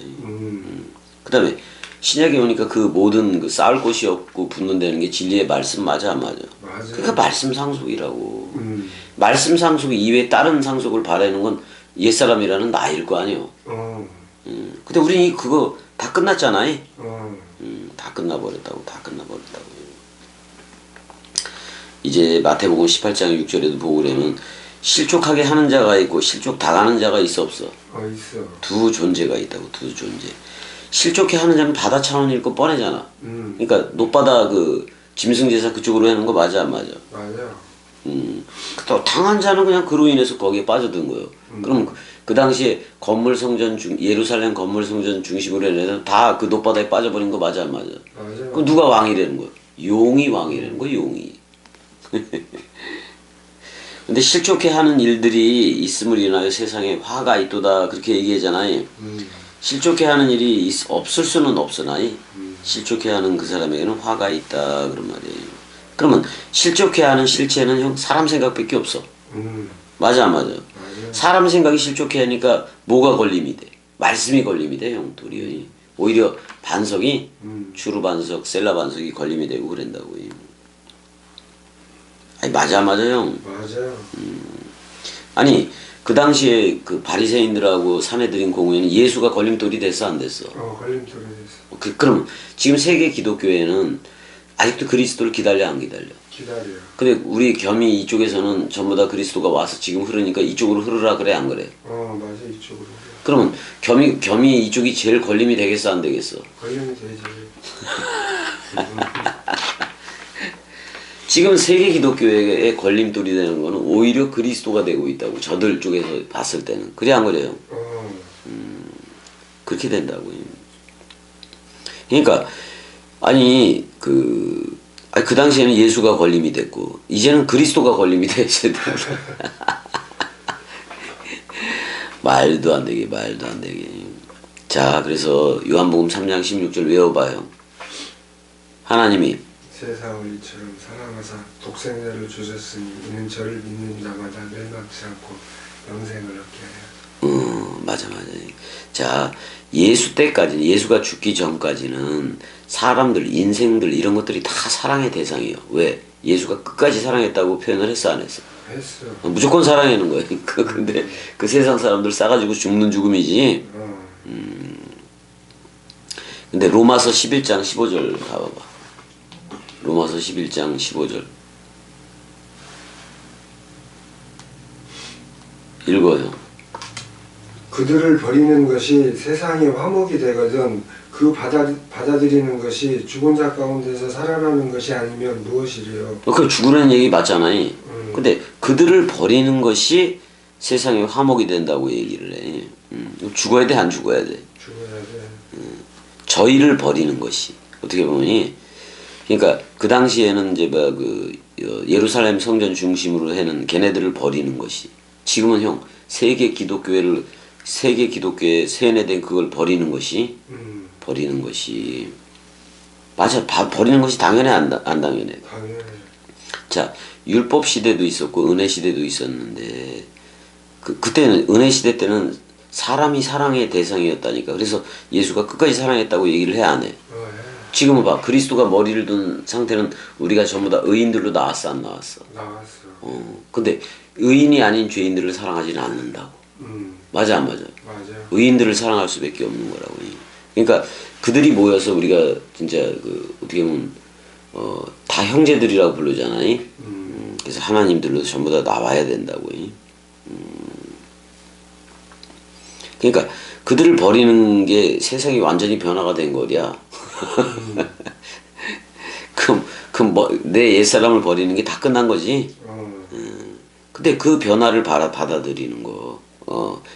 그 다음에 신약에 오니까 그 모든 그 쌓을 곳이 없고 붙는다는 게 진리의 말씀 맞아 안 맞아? 맞아. 그러니까 말씀 상속이라고. 말씀 상속 이외에 다른 상속을 바라는 건 옛사람이라는 나일 거 아니요. 근데 우리 그거 다 끝났잖아. 다 끝나버렸다고. 다 끝나버렸다고. 이제 마태복음 18장 6절에도 보고 그러면 실족하게 하는 자가 있고 실족 당하는 자가 있어 없어? 있어. 두 존재가 있다고. 두 존재. 실족해 하는 자는 바다 차원일 거 뻔하잖아. 그러니까 노바다 그 짐승제사 그쪽으로 하는 거 맞아 안 맞아? 맞아. 또 당한 자는 그냥 그로 인해서 거기에 빠져든 거예요. 그럼 그 당시에 건물 성전 예루살렘 건물 성전 중심으로 해는 애들 다 그 노바다에 빠져버린 거 맞아 안 맞아? 맞아. 그럼 누가 왕이라는 거야? 용이 왕이라는 거야 용이. 근데 실족해 하는 일들이 있음을 인하여 세상에 화가 있도다 그렇게 얘기하잖아요. 실족해 하는 일이 없을 수는 없으나 실족해 하는 그 사람에게는 화가 있다 그런 말이에요. 그러면 실족해 하는 실체는 형 사람 생각밖에 없어. 맞아 안 맞아? 맞아. 사람 생각이 실족해 하니까 뭐가 걸림이 돼? 말씀이 걸림이 돼 형 도리어. 오히려 반석이 주루 반석 셀라 반석이 걸림이 되고 그런다고. 아니 맞아 안 맞아 형? 맞아. 아니 그 당시에 그 바리새인들하고 사내들인 공회는 예수가 걸림돌이 됐어 안 됐어? 걸림돌이 됐어. 그럼 지금 세계 기독교회는 아직도 그리스도를 기다려 안 기다려? 기다려. 근데 우리 겸이 이쪽에서는 전부 다 그리스도가 와서 지금 흐르니까 이쪽으로 흐르라 그래 안 그래? 맞아 이쪽으로. 그러면 겸이 이쪽이 제일 걸림이 되겠어 안 되겠어? 걸림이 되지. 지금 세계 기독교회의 걸림돌이 되는 거는 오히려 그리스도가 되고 있다고 저들 쪽에서 봤을 때는 그래 안 그래요? 그렇게 된다고. 그러니까 아니 그 당시에는 예수가 걸림이 됐고 이제는 그리스도가 걸림이 됐어야 돼. 말도 안 되게. 자 그래서 요한복음 3장 16절 외워봐요. 하나님이 세상을 이처럼 사랑하사 독생자를 주셨으니 이는 저를 믿는 자마다 멸망치 않고 영생을 얻게 하여. 맞아. 자 예수 때까지는 예수가 죽기 전까지는 사람들 인생들 이런 것들이 다 사랑의 대상이에요. 왜? 예수가 끝까지 사랑했다고 표현을 했어 안 했어? 했어. 무조건 사랑하는 거예요. 근데 그 세상 사람들 싸가지고 죽는 죽음이지. 근데 로마서 11장 15절 가봐봐. 로마서 11장 15절 읽어요. 그들을 버리는 것이 세상의 화목이 되거든 그 받아들이는 것이 죽은 자 가운데서 살아나는 것이 아니면 무엇이래요? 그 죽으라는 얘기 맞잖아요. 근데 그들을 버리는 것이 세상의 화목이 된다고 얘기를 해. 죽어야 돼 안 죽어야 돼? 죽어야 돼. 저희를 버리는 것이 어떻게 보면 그러니까 그 당시에는 이제 예루살렘 성전 중심으로 해는 걔네들을 버리는 것이 지금은 형 세계 기독교에 세뇌된 그걸 버리는 것이 맞아. 버리는 것이 당연해 안 당연해? 당연해. 자 율법 시대도 있었고 은혜 시대도 있었는데 그때는 은혜 시대 때는 사람이 사랑의 대상이었다니까. 그래서 예수가 끝까지 사랑했다고 얘기를 해 안 해? 지금은 봐. 그리스도가 머리를 둔 상태는 우리가 전부 다 의인들로 나왔어 안 나왔어? 나왔어. 근데 의인이 아닌 죄인들을 사랑하지는 않는다고. 맞아 안 맞아? 맞아요. 의인들을 사랑할 수밖에 없는 거라고. 그러니까 그들이 모여서 우리가 진짜 그 어떻게 보면 다 형제들이라고 부르잖아. 그래서 하나님들로 전부 다 나와야 된다고. 그러니까 그들을 버리는 게 세상이 완전히 변화가 된 거야. 그럼 뭐 내 옛사람을 버리는 게 다 끝난 거지. 근데 그 변화를 받아들이는 거.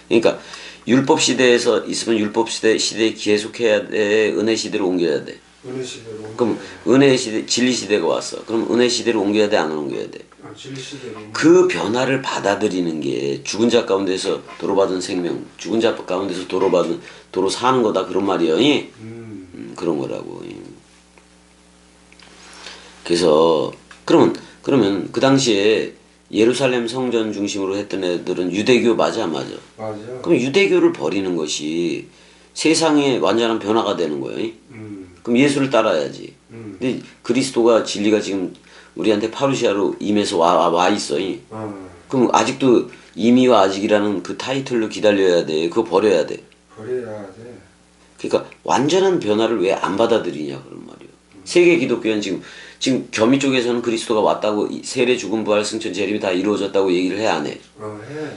그러니까 율법 시대에서 있으면 율법 시대에 계속해야 돼. 은혜 시대로 옮겨야 돼. 은혜 시대로. 그럼 은혜 시대, 진리 시대가 왔어. 그럼 은혜 시대로 옮겨야 돼, 안 옮겨야 돼? 진리 시대로. 그 변화를 받아들이는 게 죽은 자 가운데서 도로받은 생명, 죽은 자 가운데서 도로 사는 거다 그런 말이야. 그런 거라고. 그래서 그러면 그 당시에 예루살렘 성전 중심으로 했던 애들은 유대교 맞아 안 맞아? 맞아. 그럼 유대교를 버리는 것이 세상의 완전한 변화가 되는 거예요. 그럼 예수를 따라야지. 근데 그리스도가 진리가 지금 우리한테 파루시아로 임해서 와 있어. 그럼 아직도 임의와 아직이라는 그 타이틀로 기다려야 돼. 그거 버려야 돼. 버려야 돼. 그러니까 완전한 변화를 왜 안 받아들이냐 그런 말이에요. 세계 기독교는 지금 겸이 쪽에서는 그리스도가 왔다고 세례 죽음 부활 승천 재림이 다 이루어졌다고 얘기를 해 안 해? 해.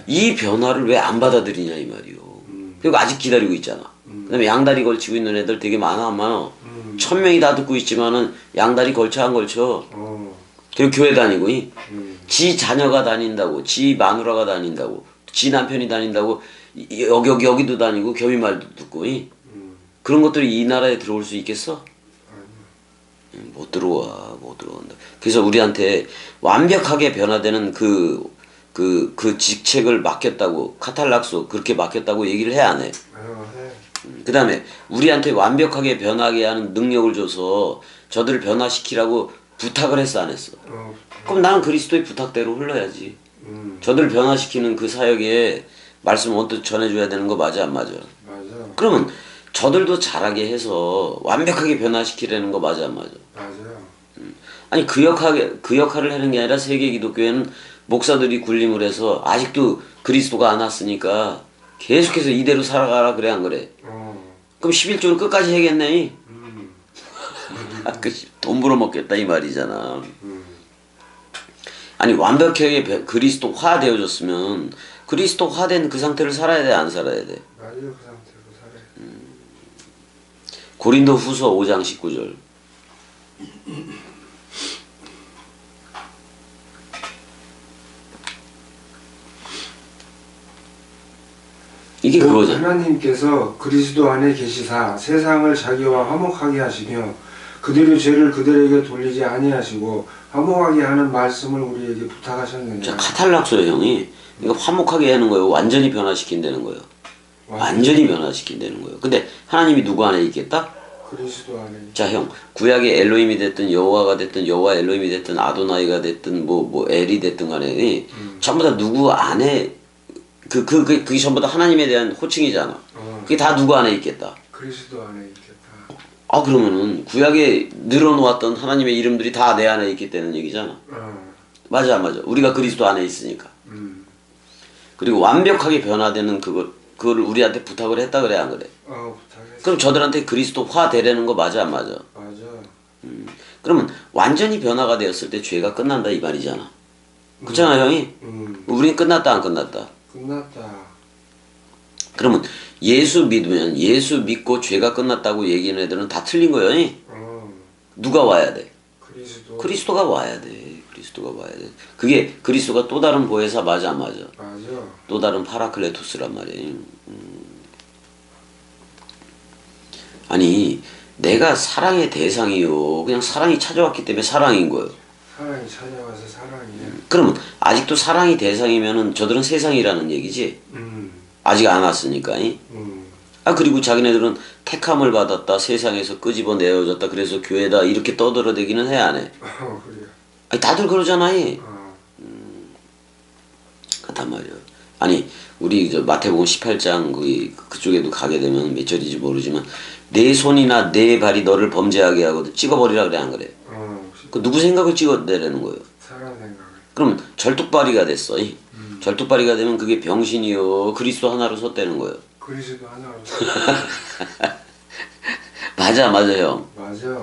이 변화를 왜 안 받아들이냐 이 말이요. 그리고 아직 기다리고 있잖아. 그다음에 양다리 걸치고 있는 애들 되게 많아 안 많아? 1000명이 다 듣고 있지만은 양다리 걸쳐 안 걸쳐? 그리고 교회 다니고 지 자녀가 다닌다고, 지 마누라가 다닌다고, 지 남편이 다닌다고 여기도 다니고 겸이 말도 듣고 그런 것들이 이 나라에 들어올 수 있겠어? 못 들어온다. 그래서 우리한테 완벽하게 변화되는 그 직책을 맡겼다고, 카탈락소 그렇게 맡겼다고 얘기를 해 안 해? 해. 그 다음에 우리한테 완벽하게 변하게 하는 능력을 줘서 저들을 변화시키라고 부탁을 했어 안 했어? 그럼 나는 그리스도의 부탁대로 흘러야지. 저들을 변화시키는 그 사역에 말씀 언뜻 전해줘야 되는 거 맞아 안 맞아? 맞아. 그러면 저들도 잘하게 해서 완벽하게 변화시키려는 거 맞아 안 맞아? 맞아요. 아니 그 역할을 하는 게 아니라 세계 기독교에는 목사들이 군림을 해서 아직도 그리스도가 안 왔으니까 계속해서 이대로 살아가라 그래 안 그래? 그럼 11조는 끝까지 해야겠네. 돈 벌어먹겠다 이 말이잖아. 아니 완벽하게 그리스도화 되어졌으면 그리스도화된 그 상태를 살아야 돼 안 살아야 돼? 맞아요. 그 상태로 살아요. 고린도 후서 5장 19절. 이게 그거잖아. 하나님께서 그리스도 안에 계시사 세상을 자기와 화목하게 하시며 그들의 죄를 그들에게 돌리지 아니하시고 화목하게 하는 말씀을 우리에게 부탁하셨느냐. 자, 카탈락소요 형이. 그러니까 화목하게 하는 거예요. 완전히 변화시킨다는 거예요. 완전히 변화시킨다는 거예요. 근데 하나님이 누구 안에 있겠다? 그리스도 안에. 자, 형, 구약의 엘로힘이 됐든 여호와가 됐든 여호와 엘로힘이 됐든 아도나이가 됐든 뭐 엘이 됐든 간에 전부 다 누구 안에 그게 전부 다 하나님에 대한 호칭이잖아. 그게 다 누구 안에 있겠다? 그리스도 안에 있겠다. 그러면은 구약에 늘어놓았던 하나님의 이름들이 다 내 안에 있겠다는 얘기잖아. 맞아 안 맞아? 우리가 그리스도 안에 있으니까. 그리고 완벽하게 변화되는 그거를 우리한테 부탁을 했다 그래 안 그래? 부탁했어. 그럼 저들한테 그리스도화 되려는 거 맞아 안 맞아? 맞아. 그러면 완전히 변화가 되었을 때 죄가 끝난다 이 말이잖아. 그렇잖아 형이? 우린 끝났다 안 끝났다? 끝났다. 그러면 예수 믿고 죄가 끝났다고 얘기하는 애들은 다 틀린 거예요. 누가 와야 돼? 그리스도가 와야 돼. 그리스도가 와야 돼. 그게 그리스도가 또 다른 보혜사 맞아 안 맞아? 맞아. 또 다른 파라클레토스란 말이에요. 아니 내가 사랑의 대상이요. 그냥 사랑이 찾아왔기 때문에 사랑인 거예요. 사랑이 찾아와서 사랑이야. 그러면 아직도 사랑이 대상이면은 저들은 세상이라는 얘기지. 아직 안 왔으니까. 그리고 자기네들은 택함을 받았다. 세상에서 끄집어 내어졌다. 그래서 교회다. 이렇게 떠들어대기는 해 안 해? 그래. 아니 다들 그러잖아. 그렇단 말이야. 아니 우리 마태복음 18장 그쪽에도 가게 되면 몇 절인지 모르지만 내 손이나 내 발이 너를 범죄하게 하거든 찍어버리라 그래 안 그래? 그 누구 생각을 찍어내라는 거예요? 사람 생각을. 그럼 절뚝발이가 됐어. 절뚝발이가 되면 그게 병신이요 그리스도 하나로 섰다는 거예요. 그리스도 하나로. 맞아 형. 맞아.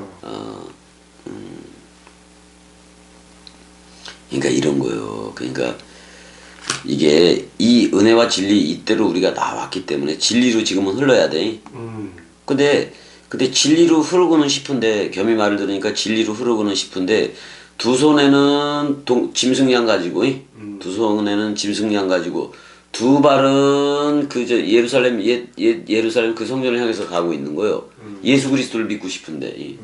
그러니까 이런 거요. 그러니까 이게 이 은혜와 진리 이때로 우리가 나왔기 때문에 진리로 지금은 흘러야 돼. 근데 진리로 흐르고는 싶은데 겸이 말을 들으니까 진리로 흐르고는 싶은데 두 손에는 짐승양 가지고 두 손에는 짐승양 가지고 두 발은 예루살렘 예루살렘 그 성전을 향해서 가고 있는 거예요. 예수 그리스도를 믿고 싶은데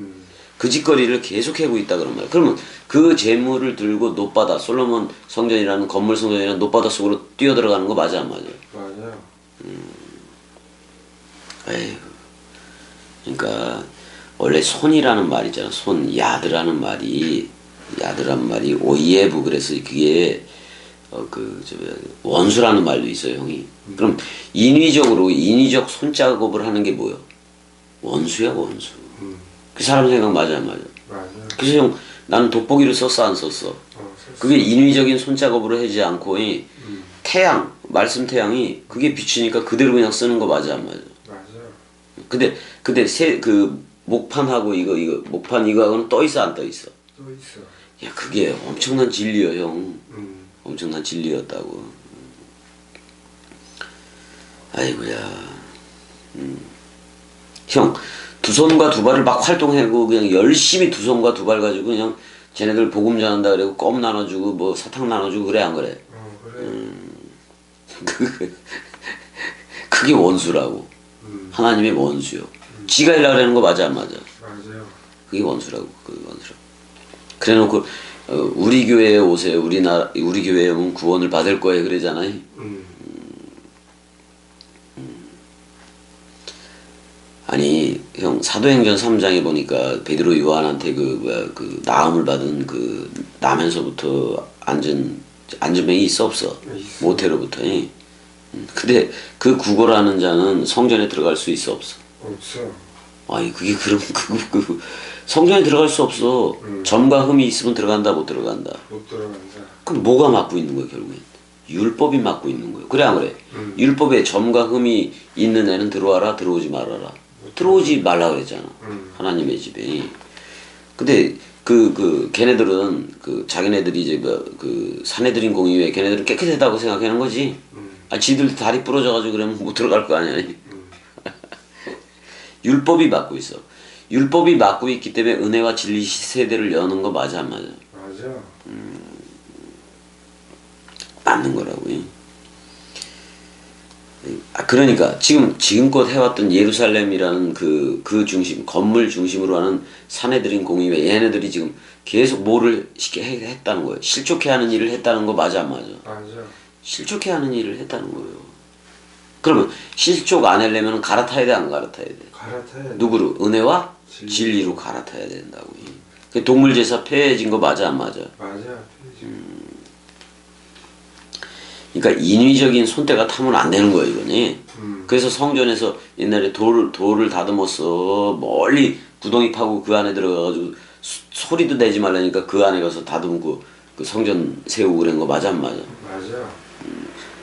그 짓거리를 계속 하고 있다 그런 말이야. 그러면 그 재물을 들고 높바다 솔로몬 성전이라는 건물 성전이라는 높바다 속으로 뛰어 들어가는 거 맞아 안 맞아? 맞아요. 에휴. 그러니까 원래 손이라는 말이잖아. 손 야드라는 말이 오이에브 그래서 그게 원수라는 말도 있어요, 형이. 그럼 인위적 손작업을 하는 게 뭐야? 원수야, 원수. 그 사람 생각 맞아, 안 맞아? 맞아요. 그래서 형, 나는 돋보기를 썼어, 안 썼어? 그게 인위적인 손작업으로 하지 않고, 태양, 말씀 태양이 그게 비추니까 그대로 그냥 쓰는 거 맞아, 안 맞아? 맞아요. 근데, 목판하고 목판 이거하고는 떠 있어, 안 떠 있어? 또 있어. 야, 그게 엄청난 진리야, 형. 엄청난 진리였다고. 아이고야. 형, 두 손과 두 발을 막 활동하고 그냥 열심히 두 손과 두 발 가지고 그냥 쟤네들 복음 전한다 그래고 껌 나눠주고 뭐 사탕 나눠주고 그래 안 그래? 그래. 그게 원수라고. 하나님의 원수요. 지가 일라 그러는 거 맞아 안 맞아? 맞아요. 그게 원수라고. 그게 원수라고. 그래놓고 우리 교회에 오세요. 우리 교회에 오면 구원을 받을 거예요. 그러잖아요. 아니 형 사도행전 3장에 보니까 베드로 요한한테 그 나음을 받은 그 나면서부터 안전병이 있어 없어? 있어. 모태로부터. 근데 그 구걸하는 자는 성전에 들어갈 수 있어 없어? 없어. 아니 그게 그럼 성전에 들어갈 수 없어. 점과 흠이 있으면 들어간다 못 들어간다. 못 들어간다. 그럼 뭐가 막고 있는 거야 결국엔? 율법이 막고 있는 거예요. 그래 안 그래? 율법에 점과 흠이 있는 애는 들어와라 들어오지 말아라. 들어오지 말라 그랬잖아. 하나님의 집에. 근데 걔네들은 자기네들이 이제 그 사내들인 공의회 걔네들은 깨끗하다고 생각하는 거지. 아 지들 다리 부러져가지고 그러면 못 들어갈 거 아니야. 율법이 막고 있어. 율법이 막고 있기 때문에 은혜와 진리 세대를 여는 거 맞아 안 맞아? 맞아. 맞는 거라고요. 그러니까 지금껏 해왔던 예루살렘이라는 그 중심 건물 중심으로 하는 사내들인 공의회 얘네들이 지금 계속 뭐를 했다는 거예요. 실족해 하는 일을 했다는 거 맞아 안 맞아? 맞아. 실족해 하는 일을 했다는 거예요. 그러면 실족 안 하려면 갈아타야 돼 안 갈아타야 돼? 갈아타야 돼. 누구로? 은혜와 진리로 갈아타야 된다고. 동물 제사 폐해진 거 맞아 안 맞아? 맞아. 그러니까 인위적인 손때가 타면 안 되는 거예요, 이거니. 그래서 성전에서 옛날에 돌을 다듬었어. 멀리 구덩이 파고 그 안에 들어가가지고 소리도 내지 말라니까 그 안에 가서 다듬고 그 성전 세우고 그런 거 맞아 안 맞아? 맞아.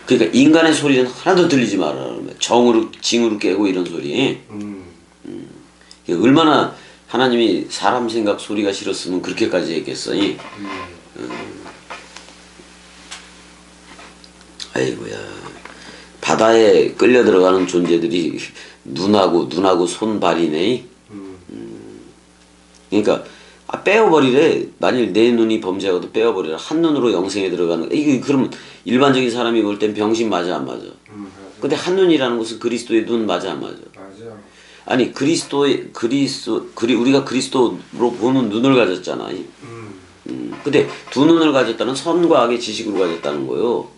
그러니까 인간의 소리는 하나도 들리지 말아라. 징으로 깨고 이런 소리. 얼마나 하나님이 사람 생각 소리가 싫었으면 그렇게까지 했겠어. 아이고야. 바다에 끌려 들어가는 존재들이 눈하고 손발이네. 그러니까 빼어버리래. 만일 내 눈이 범죄하고도 빼어버리라. 한 눈으로 영생에 들어가는. 이게 그러면 일반적인 사람이 볼 땐 병신 맞아 안 맞아? 근데 한 눈이라는 것은 그리스도의 눈 맞아 안 맞아? 맞아. 아니 우리가 그리스도로 보는 눈을 가졌잖아. 근데 두 눈을 가졌다는 선과 악의 지식으로 가졌다는 거요.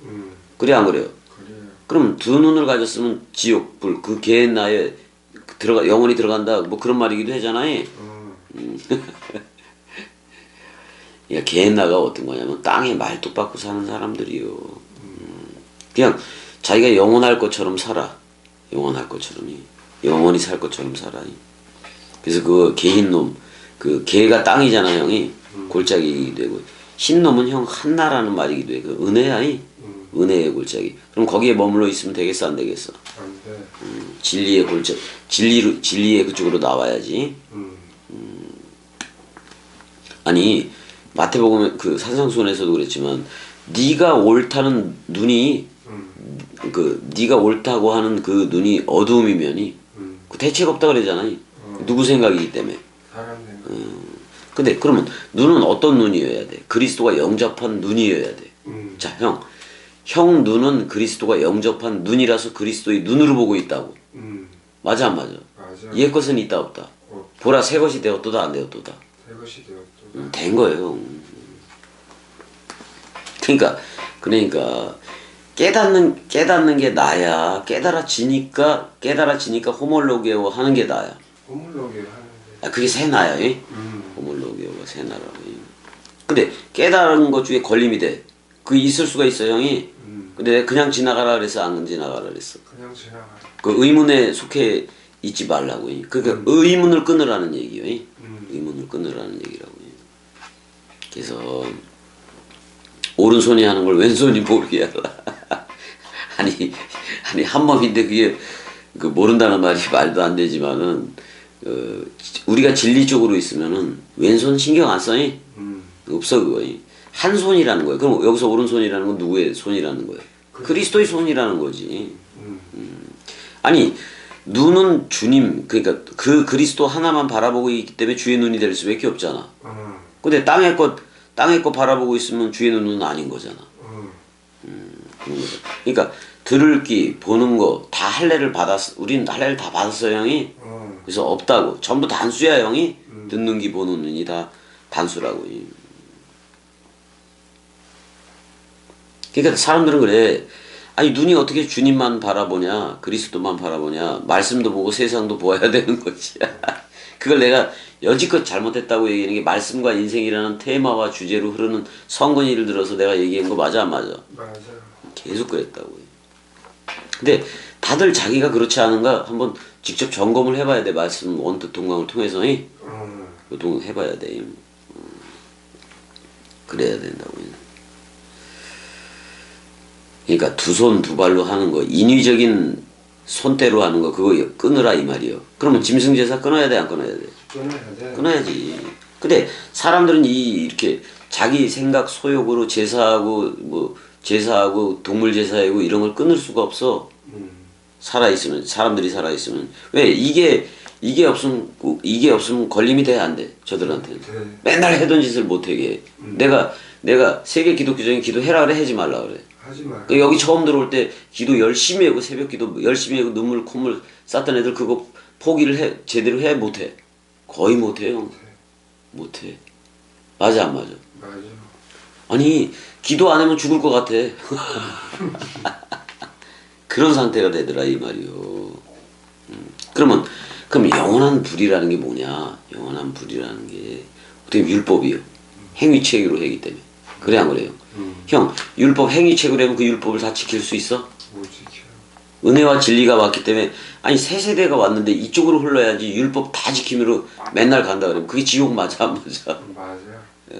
그래 안 그래요? 그래요. 그럼 두 눈을 가졌으면 지옥 불 그 개의 나에 영원히 들어간다 뭐 그런 말이기도 하잖아요. 야 개의 나가 어떤 거냐면 땅에 말뚝 박고 사는 사람들이요. 그냥 자기가 영원할 것처럼 살아. 영원할 것처럼 영원히 살 것처럼 살아. 그래서 그 개인 놈 그 개가 땅이잖아 형이 골짜기 되고 흰 놈은 형 한나라는 말이기도 해. 그 은혜야. 은혜의 골짜기. 그럼 거기에 머물러 있으면 되겠어 안 되겠어? 안 돼. 진리의 골짜 진리의 그쪽으로 나와야지. 아니 마태복음 그 산상수훈에서도 그랬지만 네가 옳다는 눈이 네가 옳다고 하는 그 눈이 어두움이면이 그 대책 없다 그러잖아요. 누구 생각이기 때문에. 사람 생각. 근데 그러면 눈은 어떤 눈이어야 돼? 그리스도가 영접한 눈이어야 돼. 자, 형 눈은 그리스도가 영접한 눈이라서 그리스도의 눈으로 보고 있다고. 맞아 안 맞아? 맞아. 옛 것은 있다 없다. 보라 새 것이 되었도다 안 되었도다. 새 것이 되었다. 된 거예요. 그러니까 깨닫는 게 나야. 깨달아지니까 호몰로게오 하는 게 나야. 호물로게 하는데. 그게 새 나야. 호몰로게오가 새 나라고. 근데 깨달은 것 중에 걸림이 돼. 그게 있을 수가 있어 형이. 근데 내가 그냥 지나가라 그래서 안 지나가라 그랬어. 그냥 지나가. 그 의문에 속해 있지 말라고. 그러니까 의문을 끊으라는 얘기요. 의문을 끊으라는 얘기라고. 그래서 오른손이 하는 걸 왼손이 모르게 하라. 아니 한 몸인데 그게 그 모른다는 말이 말도 안 되지만은 우리가 진리 쪽으로 있으면은 왼손 신경 안 써니? 없어 그거. 한 손이라는 거예요. 그럼 여기서 오른손이라는 건 누구의 손이라는 거예요? 그리스도의 손이라는 거지. 아니 눈은 주님 그러니까 그 그리스도 하나만 바라보고 있기 때문에 주의 눈이 될 수밖에 없잖아. 근데 땅의 것 바라보고 있으면 주의 눈은 아닌 거잖아. 그런 거죠. 그러니까 들을 귀 보는 거 다 할례를 받았어. 우리는 할례를 다 받았어 형이. 그래서 없다고. 전부 단수야 형이. 듣는 귀 보는 눈이 다 단수라고. 그러니까 사람들은 그래. 아니 눈이 어떻게 주님만 바라보냐 그리스도만 바라보냐 말씀도 보고 세상도 보아야 되는 거지. 그걸 내가 여지껏 잘못했다고 얘기하는 게 말씀과 인생이라는 테마와 주제로 흐르는 성근이를 들어서 내가 얘기한 거 맞아 안 맞아? 맞아. 계속 그랬다고. 근데 다들 자기가 그렇지 않은가 한번 직접 점검을 해봐야 돼. 말씀 원뜻 동강을 통해서 해봐야 돼. 그래야 된다고. 그러니까 두 손 두 발로 하는 거 인위적인 손대로 하는 거 그거 끊으라 이 말이요. 그러면 짐승제사 끊어야 돼 안 끊어야 돼? 끊어야 돼. 끊어야지. 근데 사람들은 이렇게 자기 생각 소욕으로 제사하고 동물 제사하고 이런 걸 끊을 수가 없어. 살아있으면 사람들이 살아있으면 왜 이게 없으면 걸림이 돼 안 돼? 저들한테는 맨날 해던 짓을 못하게 해. 내가 세계 기독교적인 기도해라 그래 하지 말라 그래. 하지 마. 여기 처음 들어올 때 기도 열심히 하고 새벽 기도 열심히 하고 눈물 콧물 쌌던 애들 그거 포기를 제대로 해 못해? 거의 못해요. 못해. 맞아 안 맞아? 맞아. 아니 기도 안 하면 죽을 것 같아. 그런 상태가 되더라 이 말이요. 그럼 영원한 불이라는 게 뭐냐? 영원한 불이라는 게 어떻게 율법이요? 행위책으로 하기 때문에. 그래 안 그래요? 형 율법 행위책으로 하면 그 율법을 다 지킬 수 있어? 못 지켜. 은혜와 진리가 왔기 때문에 아니 새 세대가 왔는데 이쪽으로 흘러야지 율법 다 지킴으로 맨날 간다 그러면 그게 지옥 맞아 안 맞아? 맞아.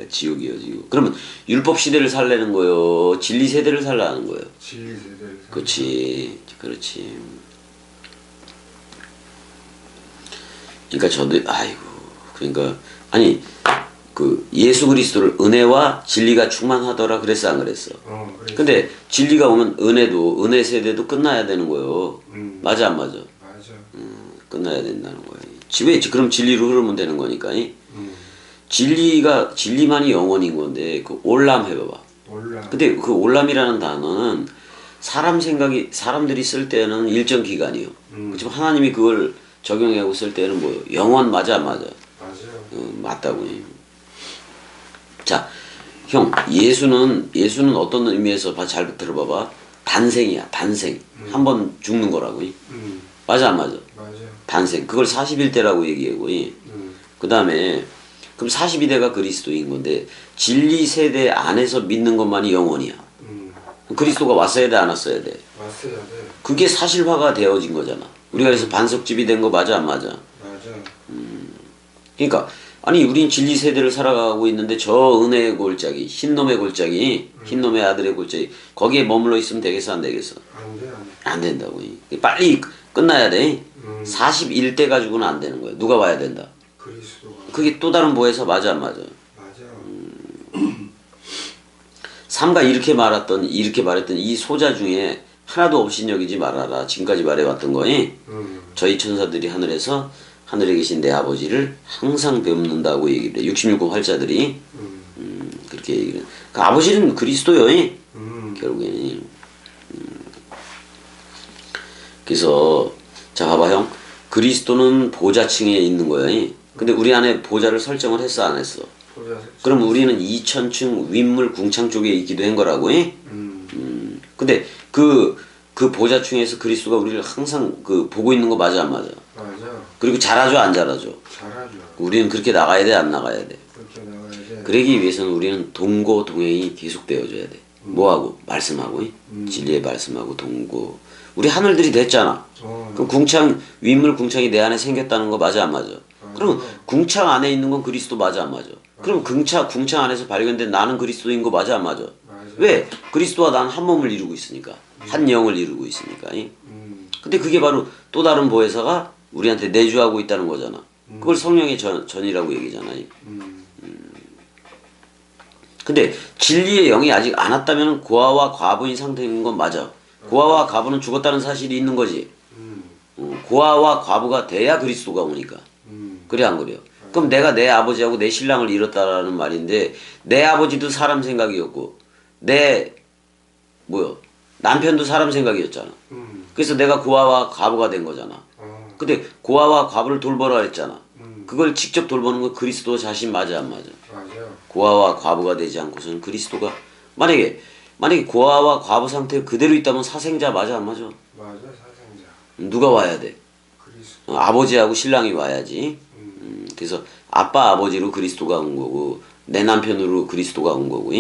지옥이요 지옥. 그러면 율법 시대를 살라는 거요? 진리 세대를 살라는 거요? 진리 세대를. 그렇지. 그러니까 그러니까 아니 그 예수 그리스도를 은혜와 진리가 충만하더라 그랬어 안 그랬어? 그랬어. 근데 진리가 오면 은혜 세대도 끝나야 되는 거요. 맞아 안 맞아? 맞아. 끝나야 된다는 거예요. 왜 그럼 진리로 흐르면 되는 거니까. 진리만이 영원인 건데 그 올람 해봐봐. 올람. 근데 그 올람이라는 단어는 사람들이 쓸 때는 일정 기간이요. 그렇지만 하나님이 그걸 적용하고 쓸 때는 뭐요? 영원 맞아 안 맞아? 맞아요. 맞다고. 자, 형 예수는 어떤 의미에서 잘 들어봐봐. 단생이야 단생. 한 번 죽는 거라고. 맞아 안 맞아? 맞아. 단생. 그걸 41대라고 얘기하고. 그 다음에 그럼 42대가 그리스도인 건데 진리 세대 안에서 믿는 것만이 영원이야. 그리스도가 왔어야 돼 안 왔어야 돼? 왔어야 돼. 그게 사실화가 되어진 거잖아. 우리가 그래서 반석집이 된 거 맞아 안 맞아? 맞아. 그러니까 아니 우린 진리 세대를 살아가고 있는데 저 은혜의 골짜기, 흰놈의 골짜기, 흰놈의 아들의 골짜기 거기에 머물러 있으면 되겠어 안 되겠어? 안 돼, 안 돼. 안 된다고. 빨리 끝나야 돼. 41대 가지고는 안 되는 거야. 누가 와야 된다. 그리스도가. 그게 또 다른 보혜사 맞아 안 맞아? 맞아. 삼가 이렇게 말했던 이 소자 중에 하나도 없인 여기지 말아라. 지금까지 말해왔던 거에 저희 천사들이 하늘에서 하늘에 계신 내 아버지를 항상 뵙는다고 얘기를 해. 66권 활자들이 그렇게 얘기를 해. 그 아버지는 그리스도요. 결국에는. 그래서 자 봐봐 형. 그리스도는 보좌층에 있는 거야. 근데 우리 안에 보좌를 설정을 했어 안 했어? 그럼 우리는 2000층 윗물 궁창 쪽에 있기도 한 거라고. 근데 그 보좌층에서 그리스도가 우리를 항상 보고 있는 거 맞아 안 맞아? 맞아. 그리고 잘하죠 안 잘하죠? 잘하죠. 우리는 그렇게 나가야 돼 안 나가야 돼? 그렇게 나가야 돼. 그러기 위해서는 우리는 동고 동행이 계속 되어줘야 돼. 뭐하고? 말씀하고 진리의 말씀하고 동고. 우리 하늘들이 됐잖아. 그럼 궁창 윗물 궁창이 내 안에 생겼다는 거 맞아 안 맞아? 그럼 궁창 안에 있는 건 그리스도 맞아 안 맞아? 그럼 궁창 안에서 발견된 나는 그리스도인 거 맞아 안 맞아? 맞아. 왜? 그리스도와 나는 한 몸을 이루고 있으니까. 한 영을 이루고 있으니까. 근데 그게 바로 또 다른 보혜사가 우리한테 내주하고 있다는 거잖아. 그걸 성령의 전이라고 얘기잖아. 근데 진리의 영이 아직 안 왔다면 고아와 과부인 상태인 건 맞아. 고아와 과부는 죽었다는 사실이 있는 거지. 고아와 과부가 돼야 그리스도가 오니까. 그래 안 그래요? 그럼 내가 내 아버지하고 내 신랑을 잃었다라는 말인데 내 아버지도 사람 생각이었고 내 남편도 사람 생각이었잖아. 그래서 내가 고아와 과부가 된 거잖아. 근데 고아와 과부를 돌보라 했잖아. 그걸 직접 돌보는 건 그리스도 자신 맞아 안 맞아? 맞아. 고아와 과부가 되지 않고서는 그리스도가 만약에 고아와 과부 상태 그대로 있다면 사생자 맞아 안 맞아? 맞아, 사생자. 누가 와야 돼? 그리스도. 아버지하고 신랑이 와야지. 그래서 아빠 아버지로 그리스도가 온 거고 내 남편으로 그리스도가 온 거고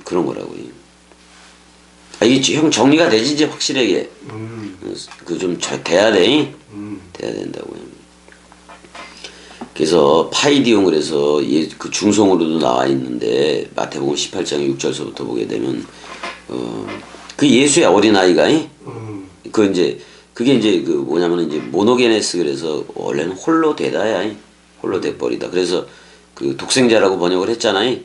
그런 거라고. 이게 형 정리가 되지 이제 확실하게. 그 좀 돼야 돼. 돼야 된다고요. 그래서 파이디온 그래서 그 중성으로도 나와 있는데 마태복음 18장 6절서부터 보게 되면 그 예수의 어린 아이가 그게 이제 그 뭐냐면 이제 모노게네스 그래서 원래는 홀로 되다야. 홀로 돼버리다. 그래서 그 독생자라고 번역을 했잖아요.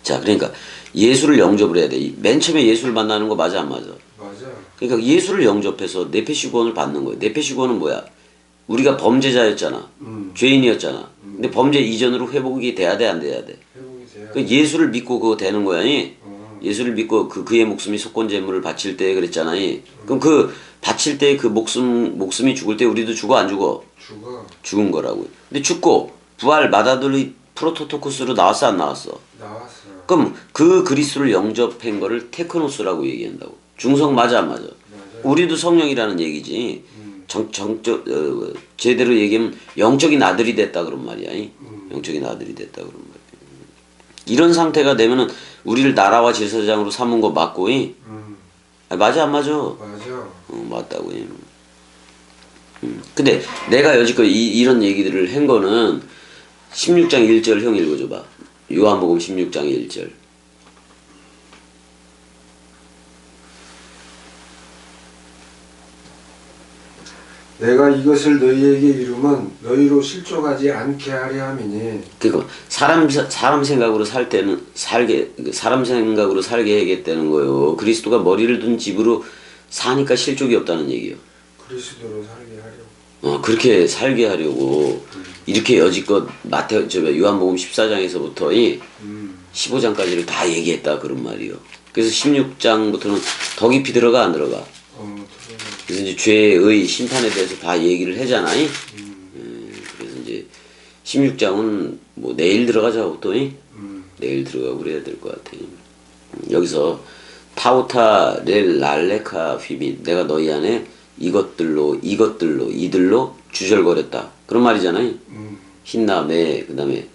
자, 그러니까 예수를 영접을 해야 돼. 맨 처음에 예수를 만나는 거 맞아 안 맞아? 맞아. 그러니까 예수를 영접해서 내페시구원을 받는 거예요. 내페시구원은 뭐야? 우리가 범죄자였잖아. 죄인이었잖아. 근데 범죄 이전으로 회복이 돼야 돼 안 돼야 돼? 회복이 돼야 그 예수를 믿고 그거 되는 거야. 예수를 믿고 그의 목숨이 속건 제물을 바칠 때 그랬잖아. 그럼 그 바칠 때 그 목숨이 죽을 때 우리도 죽어 안 죽어? 죽어. 죽은 거라고. 근데 죽고 부활 마다들이 프로토토코스로 나왔어 안 나왔어? 나왔어. 그럼 그 그리스도를 영접한 거를 테크노스라고 얘기한다고. 중성 맞아 안 맞아? 맞아. 우리도 성령이라는 얘기지. 제대로 얘기하면 영적인 아들이 됐다 그런 말이야. 영적인 아들이 됐다 그런 말이야. 이런 상태가 되면은 우리를 나라와 제사장으로 삼은 거 맞고. 맞아 안 맞아? 맞아. 맞다고. 근데 내가 여지껏 이런 얘기들을 한 거는 16장 1절 형 읽어줘봐. 요한복음 16장 1절. 내가 이것을 너희에게 이루면 너희로 실족하지 않게 하려 함이니. 그러니까 사람 생각으로 살 때는 사람 생각으로 살게 하겠다는 거요. 그리스도가 머리를 둔 집으로 사니까 실족이 없다는 얘기요. 그리스도로 살게 하려고. 그렇게 살게 하려고 이렇게 여지껏 요한복음 14장에서부터 15장까지를 다 얘기했다 그런 말이요. 그래서 16장부터는 더 깊이 들어가 안 들어가? 그래서 이제 죄의 심판에 대해서 다 얘기를 하잖아요. 그래서 이제 16장은 뭐 내일 들어가자고 또 내일 들어가고 그래야 될 것 같아. 여기서 타오타 렐 랄레카 휘빈 내가 너희 안에 이들로 주절거렸다 그런 말이잖아요. 흰남에 그다음에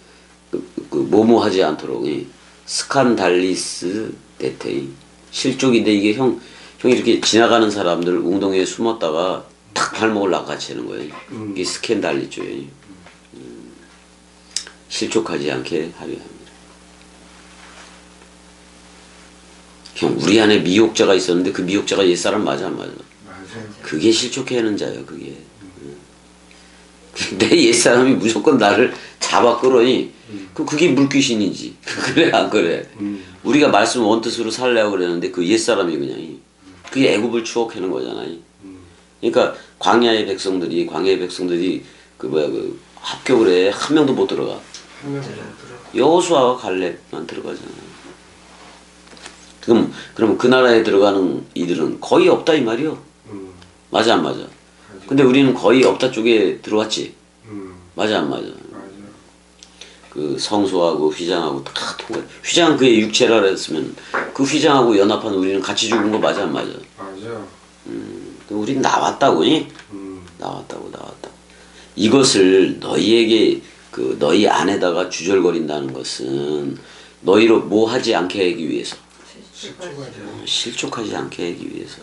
그 모모하지 않도록 스칸달리스 데테이 실족인데 이게 형 이렇게 지나가는 사람들 웅덩이에 숨었다가 탁 발목을 낚아채는 거예요. 이게 스캔달리죠. 실족하지 않게 하려 합니다. 형, 우리 안에 미혹자가 있었는데 그 미혹자가 옛사람 맞아 안 맞아? 맞아요. 그게 실족해 하는 자예요. 그게. 내 옛사람이 무조건 나를 잡아 끌어니 그럼 그게 물귀신이지. 그래 안 그래? 우리가 말씀 원뜻으로 살려고 그랬는데 그 옛사람이 그냥 그게 애굽을 추억하는 거잖아. 그러니까 광야의 백성들이 그 뭐야 그 합격을 해. 한 명도 못 들어가. 한 명도 못 들어. 여호수아와 갈렙만 들어가잖아. 그럼 그 나라에 들어가는 이들은 거의 없다 이 말이요. 맞아 안 맞아? 근데 우리는 거의 없다 쪽에 들어왔지. 맞아 안 맞아? 맞아. 그 성소하고 휘장하고 다 통과. 휘장 그의 육체라 그랬으면 그 휘장하고 연합한 우리는 같이 죽은 거 맞아 안 맞아? 맞아. 우린 나왔다고, 나왔다고. 이것을 너희에게 그 너희 안에다가 주절거린다는 것은 너희로 뭐 하지 않게 하기 위해서. 실족하지 않게 하기 위해서.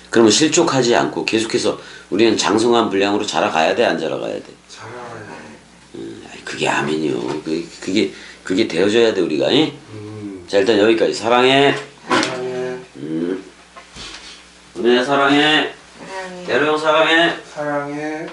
그러면 실족하지 않고 계속해서 우리는 장성한 분량으로 자라가야 돼, 안 자라가야 돼? 자라가야 돼. 그게 아멘이요. 그게 되어져야 돼 우리가. 자 일단 여기까지. 사랑해. 사랑해. 은혜야 사랑해. 대로 형 사랑해. 사랑해.